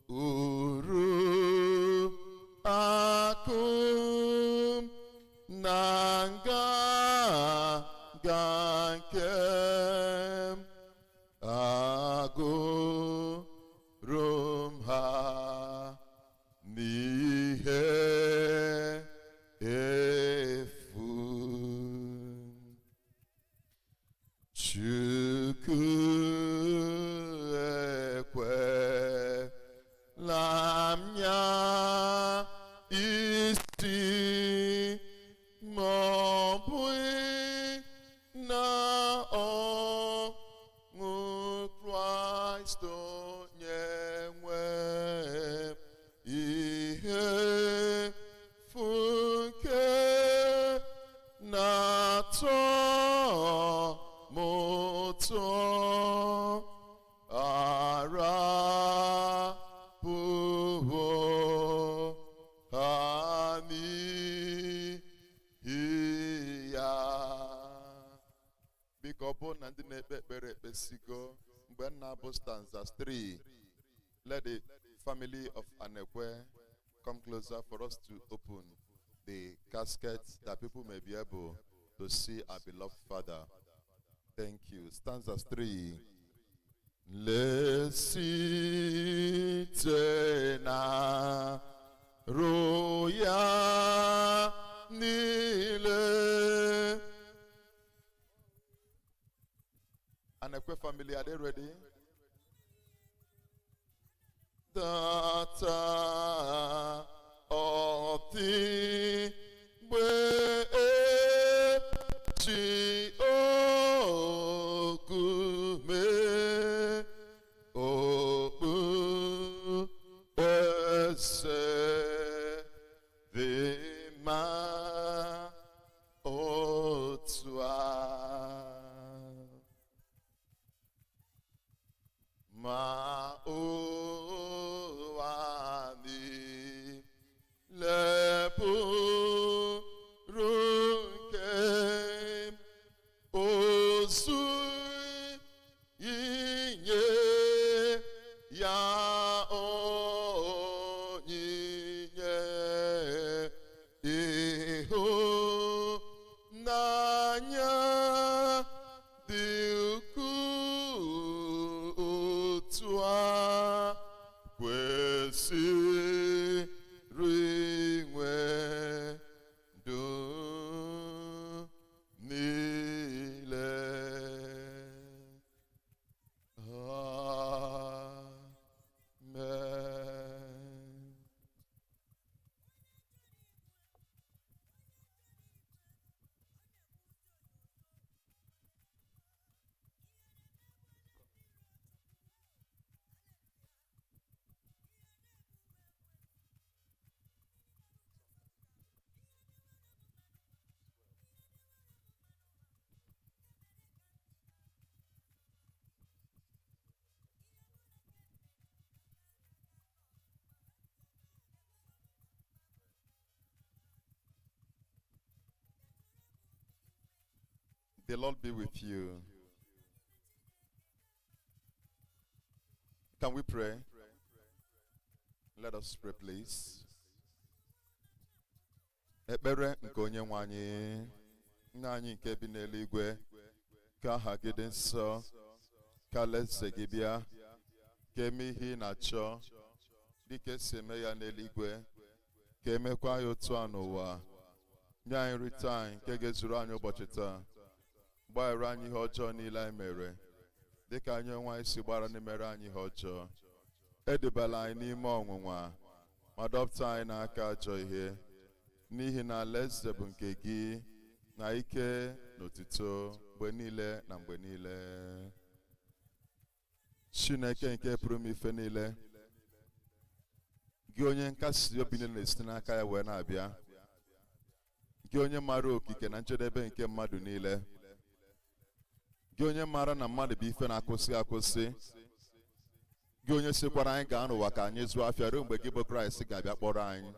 uru akum nanga gankem ago rumha nihe efun chuku ekwe lamnya isti mobui na ọṅụ Kraịst onye nwe ihe funke Emesigo, Mbenabo stanzas 3. Let the family of Aniekwe come closer for us to open the casket that people may be able to see our beloved father. Thank you. Stanzas 3. Lesitena roya nile. Aniekwe family, are they ready? Data of the way she okume obu ese vima otua ma oani lepu runke osu inye ya onyinye ihu n'anya dị ukwuu otu a kwesịrị inwe ndụ niile. Amen. The Lord be with you. Can we pray? Let us pray, please. Ekpere nke Onyenwe anyị, Nna anyị nke bi n'eluigwe, ka aha gị dị nsọ, ka alaeze gị bịa, ka eme ihe ị na-achọ, dịka esi eme ya n'eluigwe, ka emekwa ya otu a n'ụwa. Nye anyị nri taa nke ga-ezuru anyị ụbọchị taa. Gbaghara anyị ihe ọjọọ niile anyị mere, dịka anyị onwe anyị si gbara n'imere anyị ihe ọjọọ. Edubala anyị n'ime ọnwụnwa, ma dọpụta anyị n'aka ajọ ihe, n'ihi na alaeze bụ nke gị, na ike na otuto mgbe niile na mgbe niile. Chineke nke pụrụ m ife niile, gị onye nkasi obi niile na-esite n'aka ya wee na-abịa, gị onye maara okike na njedebe nke mmadụ niile, gị onye maara na mmadụ bụ ife na-akwụsị akwụsị, gị onye sikwara anyị gaa n'ụwa ka anyị zụọ afịa ruo mgbe gị bụ Kraịst ga-abịa kpọrọ anyị.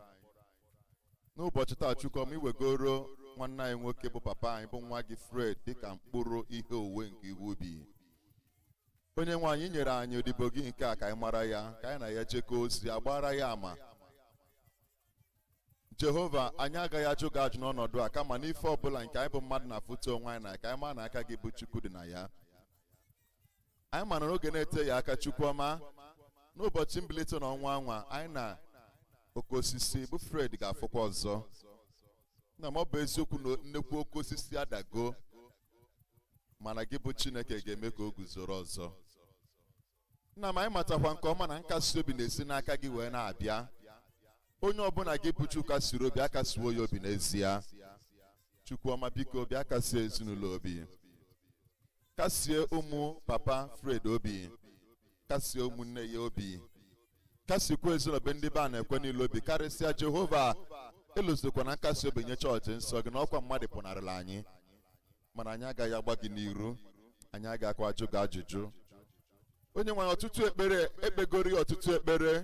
N'ụbọchị taa, Chukwu, ma iwegoro nwanne anyị nwoke bụ papa anyị bụ nwa gị Fred dịka mkpụrụ ihe owuwe nke ihe ubi. Onye nwe anyị nyere anyị odibo gị nke a ka anyị mara ya, ka anyị na ya jekọọ ozi, agbara ya ama. Jehova, anyị agaghị ajụ gị ajụ n'ọnọdụ a, kama n'ife ọbụla nke anyị bụ mmadụ na-afụta onwe anyị na ka anyị maa na aka gị bụ Chukwu dị na ya. Anyị ma na n'oge na-ete ya aka, Chukwu ọma, n'ụbọchị mbilite n'ọnwa anwa, anyị na oke osisi bụ Fred ga-afụkwa ọzọ. Na ma ọ bụ eziokwu na nnekwu oke osisi adago, mana gị bụ Chineke ga-eme ka o guzoro ọzọ. Nna m, anyị matakwa nke ọma na nkasi obi na-esi n'aka gị wee na-abịa. Onye ọbụla gị bụ Chukwu kasiri obi, akasuo ya obi n'ezie. Chukwu ọma, biko bịa kasie ezinụlọ obi, kasie ụmụ papa Fred obi, kasie ụmụnne ya obi, kasikwa ezinụlọ be ndị be a na-ekwe niile obi. Karịsịa Jehova, elozikwa na nkasi obi nye chọọchị nsọ gị, na ọkwa mmadụ pụnarịla anyị, mana anyị agaghị agba gị n'iru, anyị agaghịkwa ajụ gị ajụjụ. Onye nwere ọtụtụ ekpere, ekpegori ọtụtụ ekpere,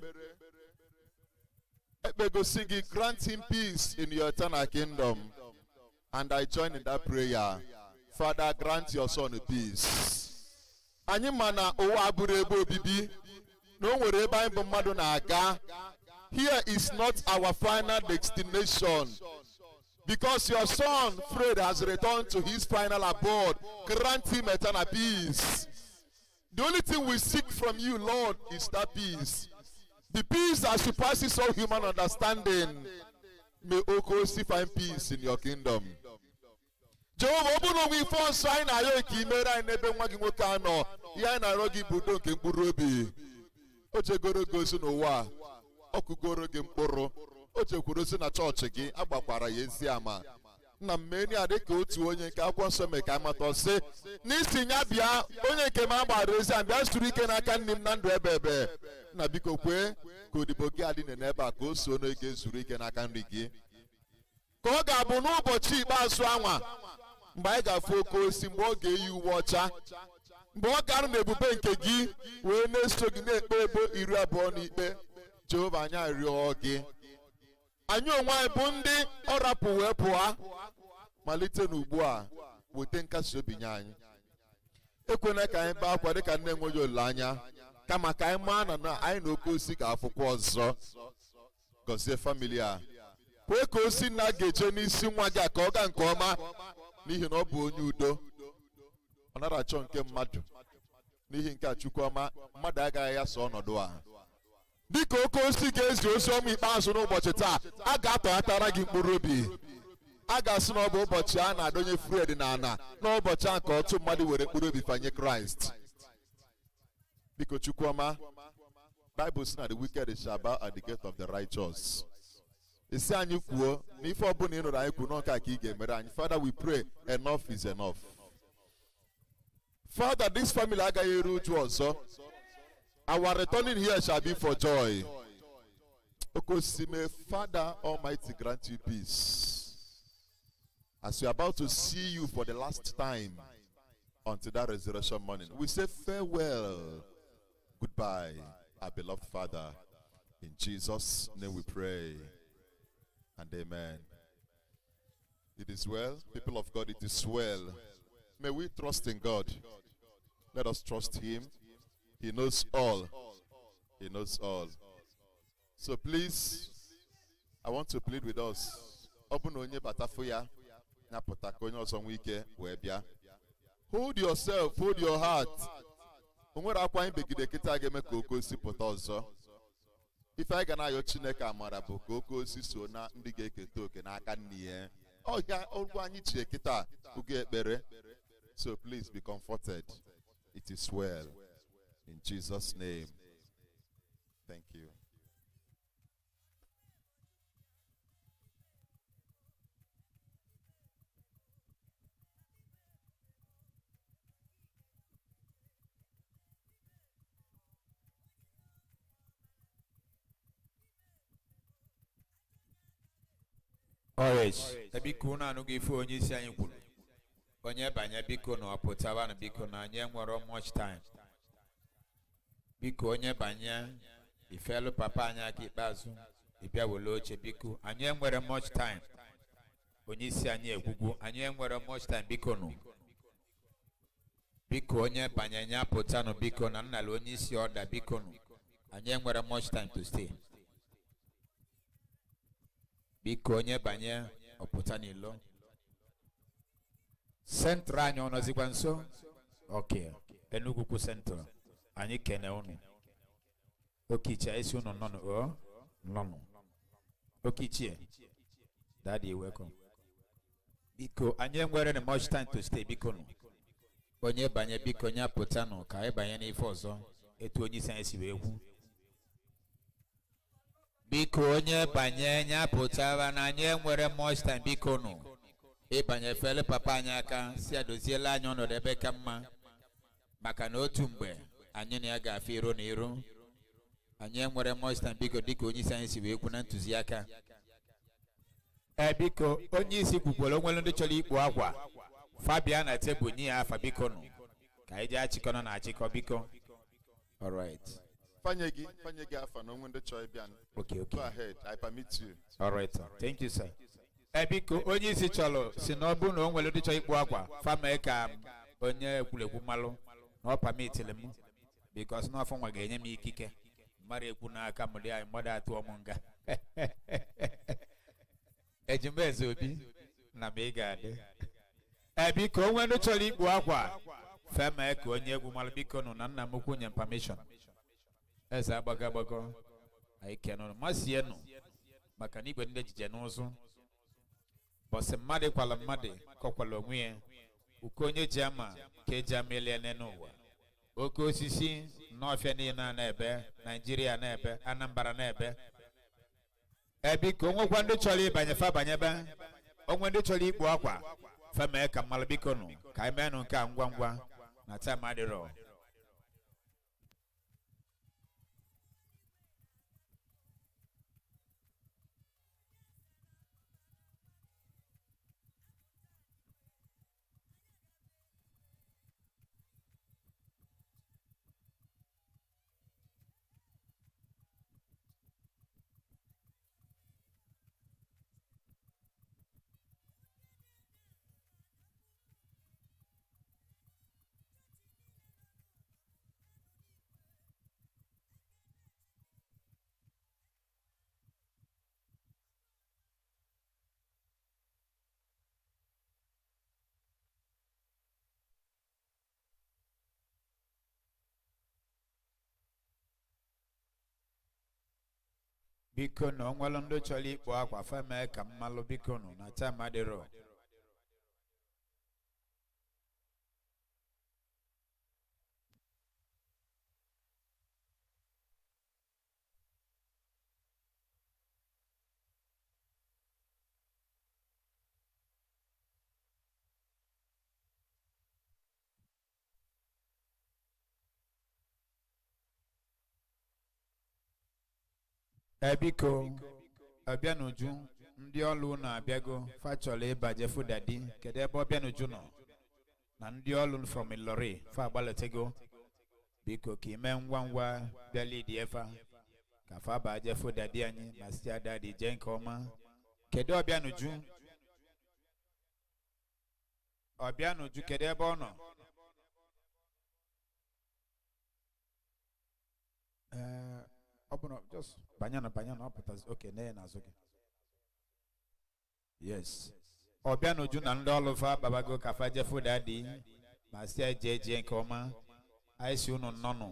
ekpegosi gị, grant him peace in your eternal kingdom, and I join in that prayer. Father, grant your son peace. anyị ma na ụwa abụrụ ebe obibi na o nwere ebe anyị bụ mmadụ na-aga. Here is not our final destination, because your son Fred has returned to his final abode. Grant him eternal peace. The only thing we seek from you, Lord, is that peace. The peace that surpasses all human understanding. May Okosi find peace in your kingdom. Jehovah, open no for sign ayo kimera nebe nwa gi nwoke ano ya na ro gi budo nke mkpụrụ obi. O jegoro gosi n'ụwa. Okugoro gị mkpụrụ. O jekwuru si na chọọchị gị agbakwara ya ezi ama. Nna mmeni a dịka otu onye nke akwụkwọ nsọ mee ka amata ọsị n'isi nya bịa onye nke m agbara ezi a bịa suru ike n'aka nne m na ndụ ebe ebe. Nna biko kwee ka odibo gị adị n'ebe a ka o so n'oge zuru ike n'aka nri gị. Ka ọ ga-abụ n'ụbọchị ikpeazụ anwa mgbe anyị ga-afụ oke osi, mgbe ọ ga-eyi uwe ọcha, mgbe ọ ga-arụ n'ebube nke gị wee na-eso gị na-ekpe ebo 20 n'ikpe. Jehova, anyị arịọ gị, anyị onwe anyị bụ ndị ọ rapụ wee pụọ, malite n'ugbu a weta nkasi obi nye anyị. Ekwena ka anyị baa akwa dịka nne enweghị olileanya, kama ka anyị maa na anyị na oke osi ga-afụkwa ọzọ. Gọzie famili a, kwee ka osi na ga-eje n'isi nwa gị a ka ọ gaa nke ọma, n'ihi na ọ bụ onye udo. Ọ nara achọ nke mmadụ, n'ihi nke a Chukwu ọma, mmadụ agaghị ya so ọnọdụ a. Dịka oke osi ga-ezi ozi ọma ikpeazụ n'ụbọchị taa, a ga-atọghatara gị mkpụrụ obi. A ga-asị na ọ bụ ụbọchị a na-adọnye Fred n'ala, n'ụbọchị a ka otu mmadụ were mkpụrụ obi fanye Kraịst. Biko Chukwu ọma, Bible sị na the wicked shall bow at the gate of the righteous. Isi anyị kwuo na ife ọbụla ị nụrụ anyị kwuo n'ọka ka ị ga-emere anyị. Father, we pray enough is enough. Father, this family agaghị eru uju ọzọ. Our returning here shall be for joy. Okosime, Father Almighty, grant you peace. As we are about to see you for the last time until that resurrection morning, we say farewell, goodbye, our beloved Father. In Jesus' name we pray. And amen. It is well, people of God, it is well. May we trust in God. Let us trust Him. He knows all. He knows all. So please, I want to plead with us. Hold yourself, hold your heart. If I can ayo Chineke amara bụ ka oke osi so na ndị ga-eketa oke n'aka nne ya. Ọhịa ọgwụ anyị chi eketa oge ekpere. So please be comforted. It is well. In Jesus' name. Thank you. Alright, biko na anụ ga-efu onye isi anyị kwuru. Onye banye biko na ọpụtaba na biko na anyị nwere much time. Biko onye banye ifelu papa anyị aka ikpeazụ ịbịa wele oche biko anyị nwere much time. Onye isi anyị egwugwu anyị nwere much time biko nụ. Biko onye banye nya pụta nụ biko na nnala onye isi ọda biko nụ. Anyị nwere much time to stay. Biko onye banye ọpụta n'ilo. Central anyị ọnọzikwa nso. Okay, Enugu Central. Anyị kene unu. Okichie isi unu nọ nọ. Okichie. Daddy, welcome. Biko anyị nwere na much time to stay biko nụ. Onye banye biko onye apụta nụ ka anyị banye n'ife ọzọ etu onye isi anyị si wee kwu. Biko onye banye nya pụtara na anyị nwere much time biko nụ. Ịbanye fele papa anyị aka si adoziela anyị ọnọdụ ebe ka mma maka na otu mgbe anyị na ya ga-afụ iro na iro. Anyị nwere much time biko dịka onye isi anyị si wee kwu na ntụziaka. Biko onye isi kwukwara onwere ndị chọrọ ikpu akwa Fabia na tebụl nye ya afa biko nụ ka anyị jee achịkọ na achịkọ biko. All right. Fanye gị afa na onwe ndị chọrọ ịbịa. Okay. Go ahead, I permit you. All right, sir. Thank you, sir. Biko onye isi chọrọ si na ọ bụ na o nwere ndị chọrọ ikpu akwa fama ka onye ekwulekwu malụ no permit them because no from again me kike mari kuna aka mode ay moda atu omunga ejimeze obi na me gade biko onwe no chori igbo akwa fema ka onye egwu mal biko no na nna m kwunye information eza agbago ay kenu masie no maka ni igwe ndị ejije n'ụzụ bọsị mmadụ kwala mmadụ kọkwala onwe ya uko onye ji ama ka eji amelie n'ụwa oke osisi n'ọfịa niile na ebe Nigeria na ebe Anambra na ebe biko onwekwa ndị chọrọ ịbanye fa banyebe onwe ndị chọrọ ikpu akwa fa mee ka mmalụ biko nụ ka anyị mee nụ nke a ngwa ngwa na time adịrọ biko na onwelu ndị chọrọ ikpo akwa fa mee ka mmalụ biko nụ na time adịrọ biko abịa n'uju ndị ọlụ na-abịago fa chọrọ ịbaje fudadi kedu ebe ọbịa n'uju nọ na ndị ọlụ from Ilori fa agbaletego biko ka ime ngwa ngwa bịa lidi efa ka fa baje fudadi anyị ma si adadi je nke ọma kedu ọbịa n'uju kedu ebe ọ nọ just banyana opụtazi okay na n'azụ gị yes ọbịa n'uju na ndị ọlụfa babago ka fa jefu dadi ma si eje nke ọma anyị si unu nnọnụ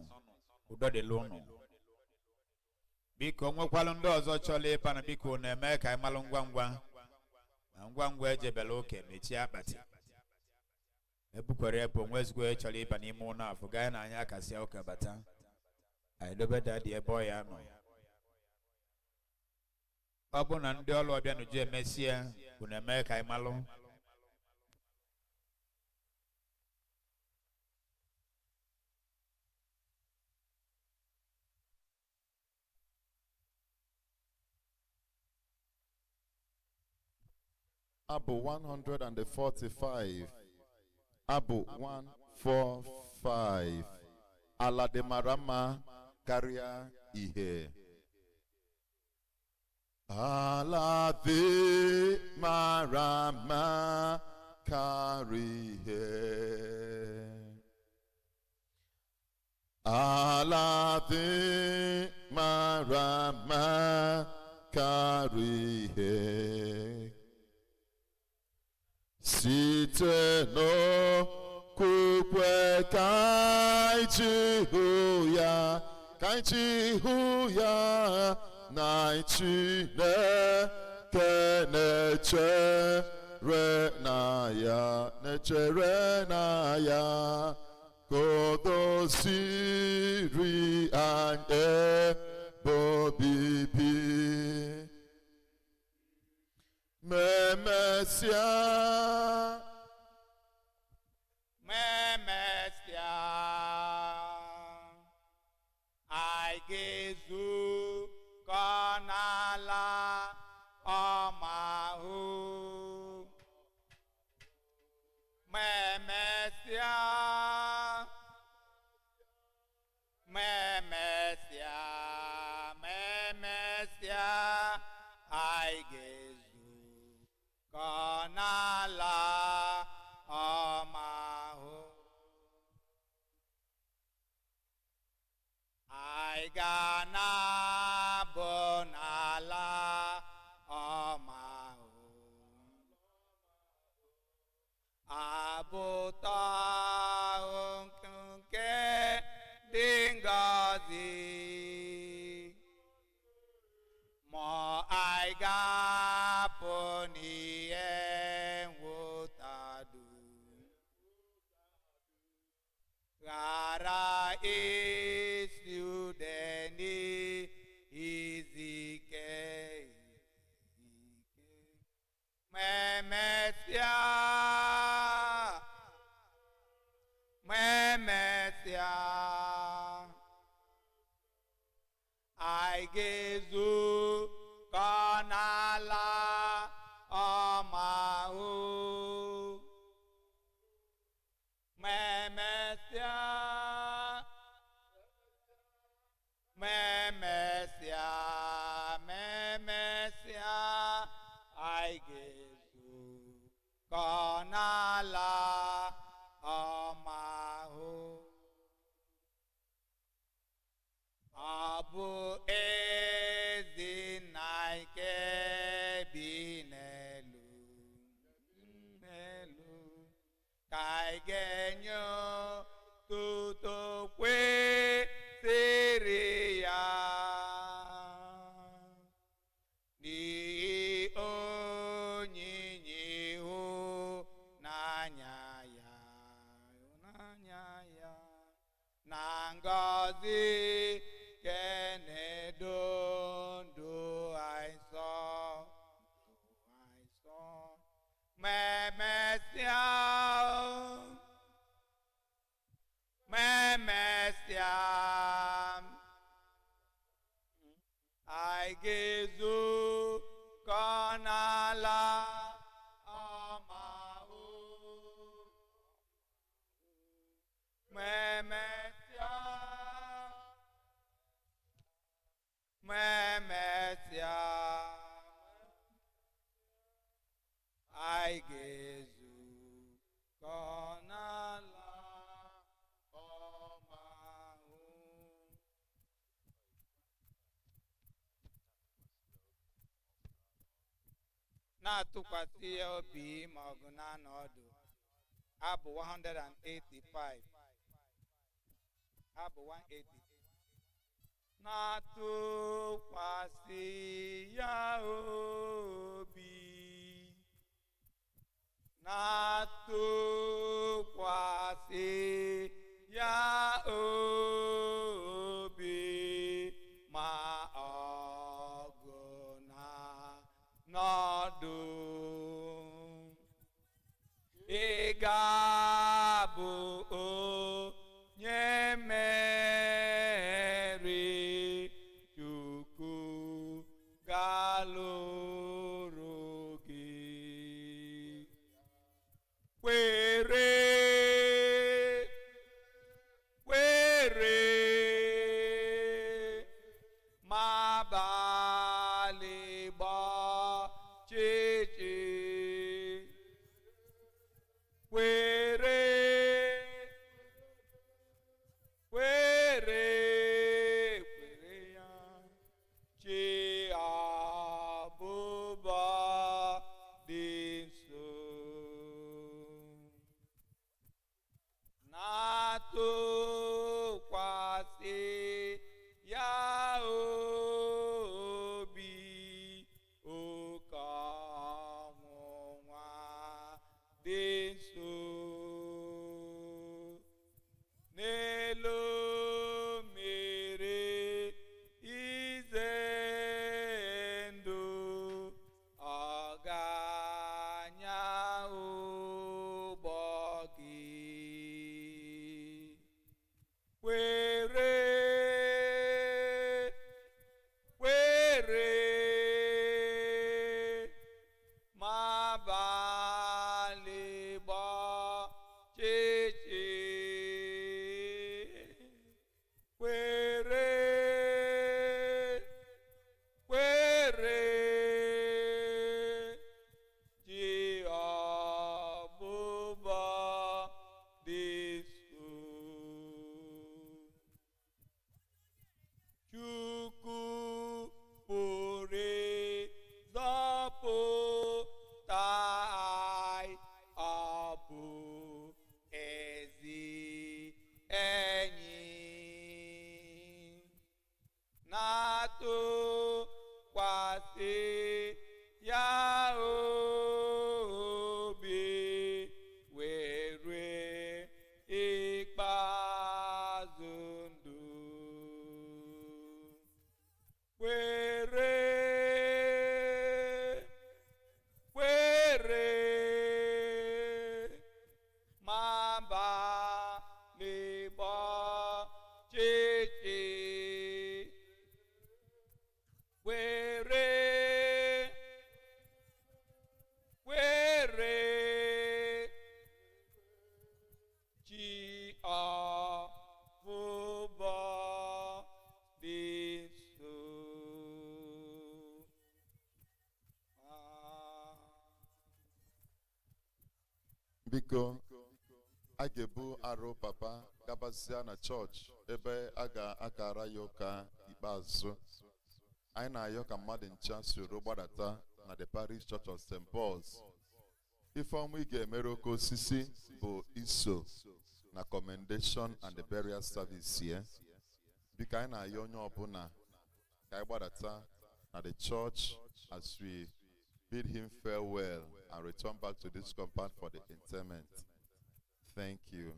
udo dịla unu biko nwekwalụ ndị ọzọ chọrọ ịba na biko na-eme ka anyị malụ ngwa ngwa ejebela oke mechie akpati ebukwere ebe onwezigbo chọrọ ịba n'ime ụlọ afọ gaa na anya akasịa ụka bata anyị dobe dadi ebe ọ ya nọ ọ bụ na ndị ọlụ ọbịa n'uju emesie unu eme ka anyị malụ Abụ 145 Abụ 145 Ala dị mara mma karịa ihe ala dị mara mma karịa ihe ala dị mara mma karịa ihe site n'okwukwe ka anyị hụ ya na Chineke na-echere na ya ka o doziri anyị ebe obibi Memesia I gezu kanala omahu Memesia I gezu kanala omahu abụtọ nke dị ngọzi ma anyị ga-apụ n'ihe mwụta dum ghara isi ude n'izu ike ma emesịa anyị ga-ezukọ n'ala ọma ahụ ma emesịa anyị ga-ezukọ n'ala ọma ahụ ọ bụ ezi na nke bi n'elu ka anyị ga-enye otuto kwesịrị ya n'ihi onyinye ịhụnanya ya na ngọzi nke na-edo ndụ anyị nsọ ma emesịa anyị ga-ezukọ n'ala ọma ahụ ma emesịa anyị ga-ezukọ n'ala ọma ahụ. Na-atụkwasị ya obi ma ọ bụ na-anọ ọdụ. Abụ 185. Abụ 180. Na-atụkwasị ya obi, na-atụkwasị ya obi, ma ọgụ na n'ọdụ ị ga-abụ onye mmeri. Chukwu ga-alụrụ gị. Kwere ma abalị gbọchịchị. Kwere ya, chi ọbụbọ dị nso. Na-atụkwasị ya obi, oke ọnwụnwa dị nso. N'elu mmiri ize ndụ, ọ ga-anya ụgbọ gị. Kwere ma abalị gbọchịchị. Kwere chi ọbụbọ dị nso. Chukwu pụrụ ịzọpụta biko a ga-ebu arụ papa gabasịa na chọọchị ebe a ga-akara ya ụka ikpeazụ. Anyị na-ayọ ka mmadụ ncha soro gbadata na the parish church of St. Paul's. Ife ọmụ ị ga-emere oke osisi bụ iso na commendation and the burial service here. Biko anyị na-ayọ onye ọbụla ka anyị gbadata na the church as we bid him farewell and return back to this compound for the interment. Thank you.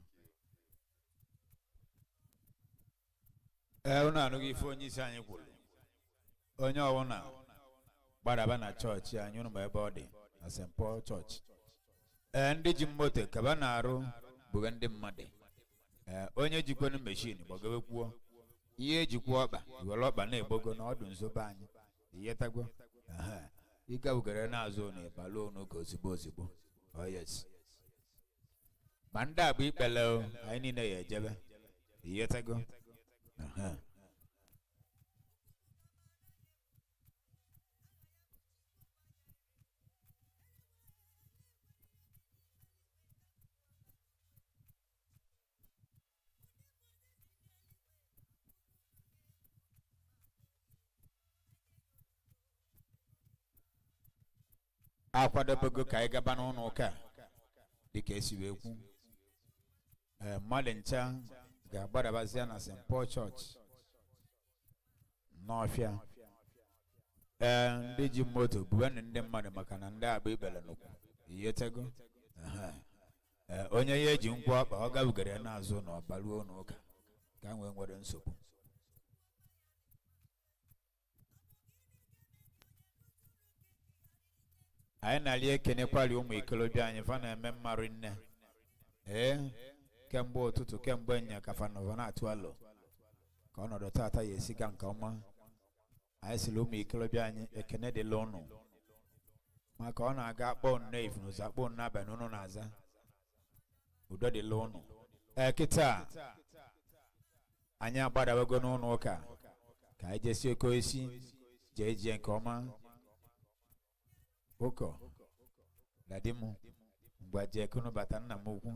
Unu anụghị ife onye isi anyị kwuru. Onye ọbụla gbadaba na chọọchị anyị unu ma ebe ọ dị na St. Paul Church. Ndị ji moto kaba na-arụ bụ ndị mmadụ. Onye jikwenu meshin gbagowekwuo ihe ejikwa ọkpa iwere ọkpa na-egbogo n'ọdụ nzobe anyị. Iyetago ịga ugere na-azụ na ịbalụ unu ka ozigbo. Oh yes. Ma ndị a bụ ikpele anyị niile ya ejebe. Iyetago. Akwadobego ka anyị gaba n'ụlọ ụka dịka esi wee kwu. Mmadụ ncha ga-agbadabazia na St. Paul Church n'Ọfịa. Ndị ji moto buwenụ ndị mmadụ maka na ndị agba ibele nnukwu. Iyetego. Onye ya eji nkwa ọkpa ọ gabugara n'azụ na ọbaruo n'ụka ka nwere nsogbu. Anyị na-ali ekenekwali ụmụ ikolobịa anyị fa na-eme mmarụ nne. Kemgbe ụtụtụ kemgbe nya ka fanọva na-atụ alụ ka ọnọdụ tata ya esi ka nke ọma. Anyị sịrị ụmụ ikolobịa anyị ekene dịla ụnụ maka ọ na-aga akpọ nne ifunuzo akpọ n'abalị ụnụ na-aza. Udo dịla ụnụ. Kịta anyị agbadawago n'ụlọ ụka ka anyị jesi oke isi jee nke ọma. Ụkọ dadi m mgbe jee kunu bata nna m ukwu.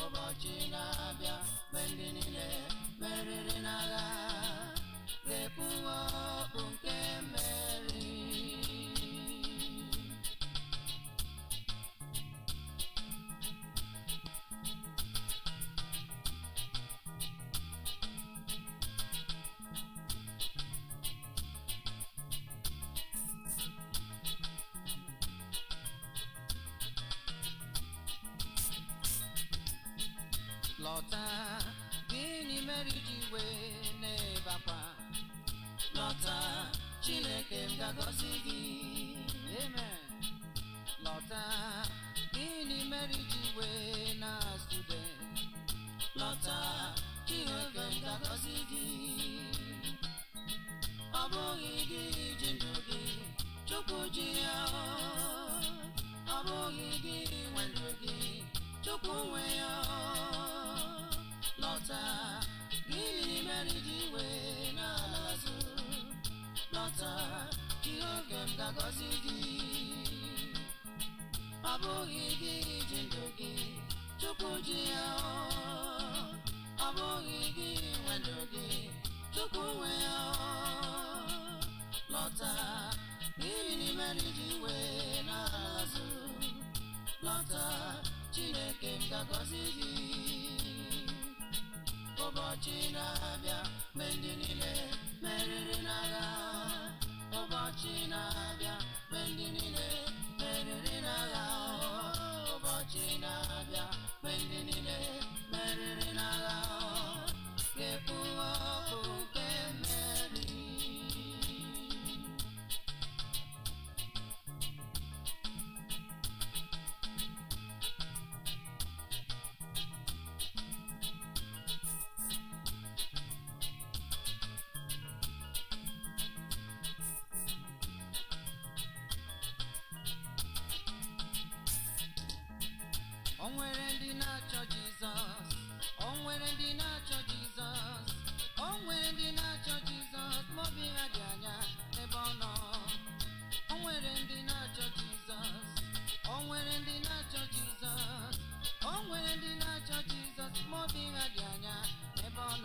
Ụbọchị na-abịa mgbe ndị niile lọta gịnị mere iji wee n'ebe akwa lọta Chineke m ga-agọzi gị amen lọta gịnị mere iji wee na student lọta Chineke m ga-agọzi gị ọ bụghị gị ji ndụ gị Chukwu ji ya ọ bụghị gị nwe ndụ gị Chukwu nwe ya lọta gịnị mere iji wee na-azụ lọta Chineke m ga-agọzi gị ọ bụghị gị ji ndụ gị Chukwu ji ya ọ bụghị gị nwe ndụ gị Chukwu nwe ya lọta gịnị mere iji wee na-azụ lọta Chineke m ga-agọzi gị ụbọchị na-abịa mgbe ndị niile meriri n'agha ụbọchị na-abịa mgbe ndị niile meriri n'agha ụbọchị na-abịa mgbe ndị niile meriri n'agha ga-ekpu ọkụ nke mmeri O nwere ndị na-achọ Jizọs o nwere ndị na-achọ Jizọs o nwere ndị na-achọ Jizọs ma obi ha dị anya ebe ọ nọ o nwere ndị na-achọ Jizọs o nwere ndị na-achọ Jizọs o nwere ndị na-achọ Jizọs ma obi ha dị anya ebe ọ nọ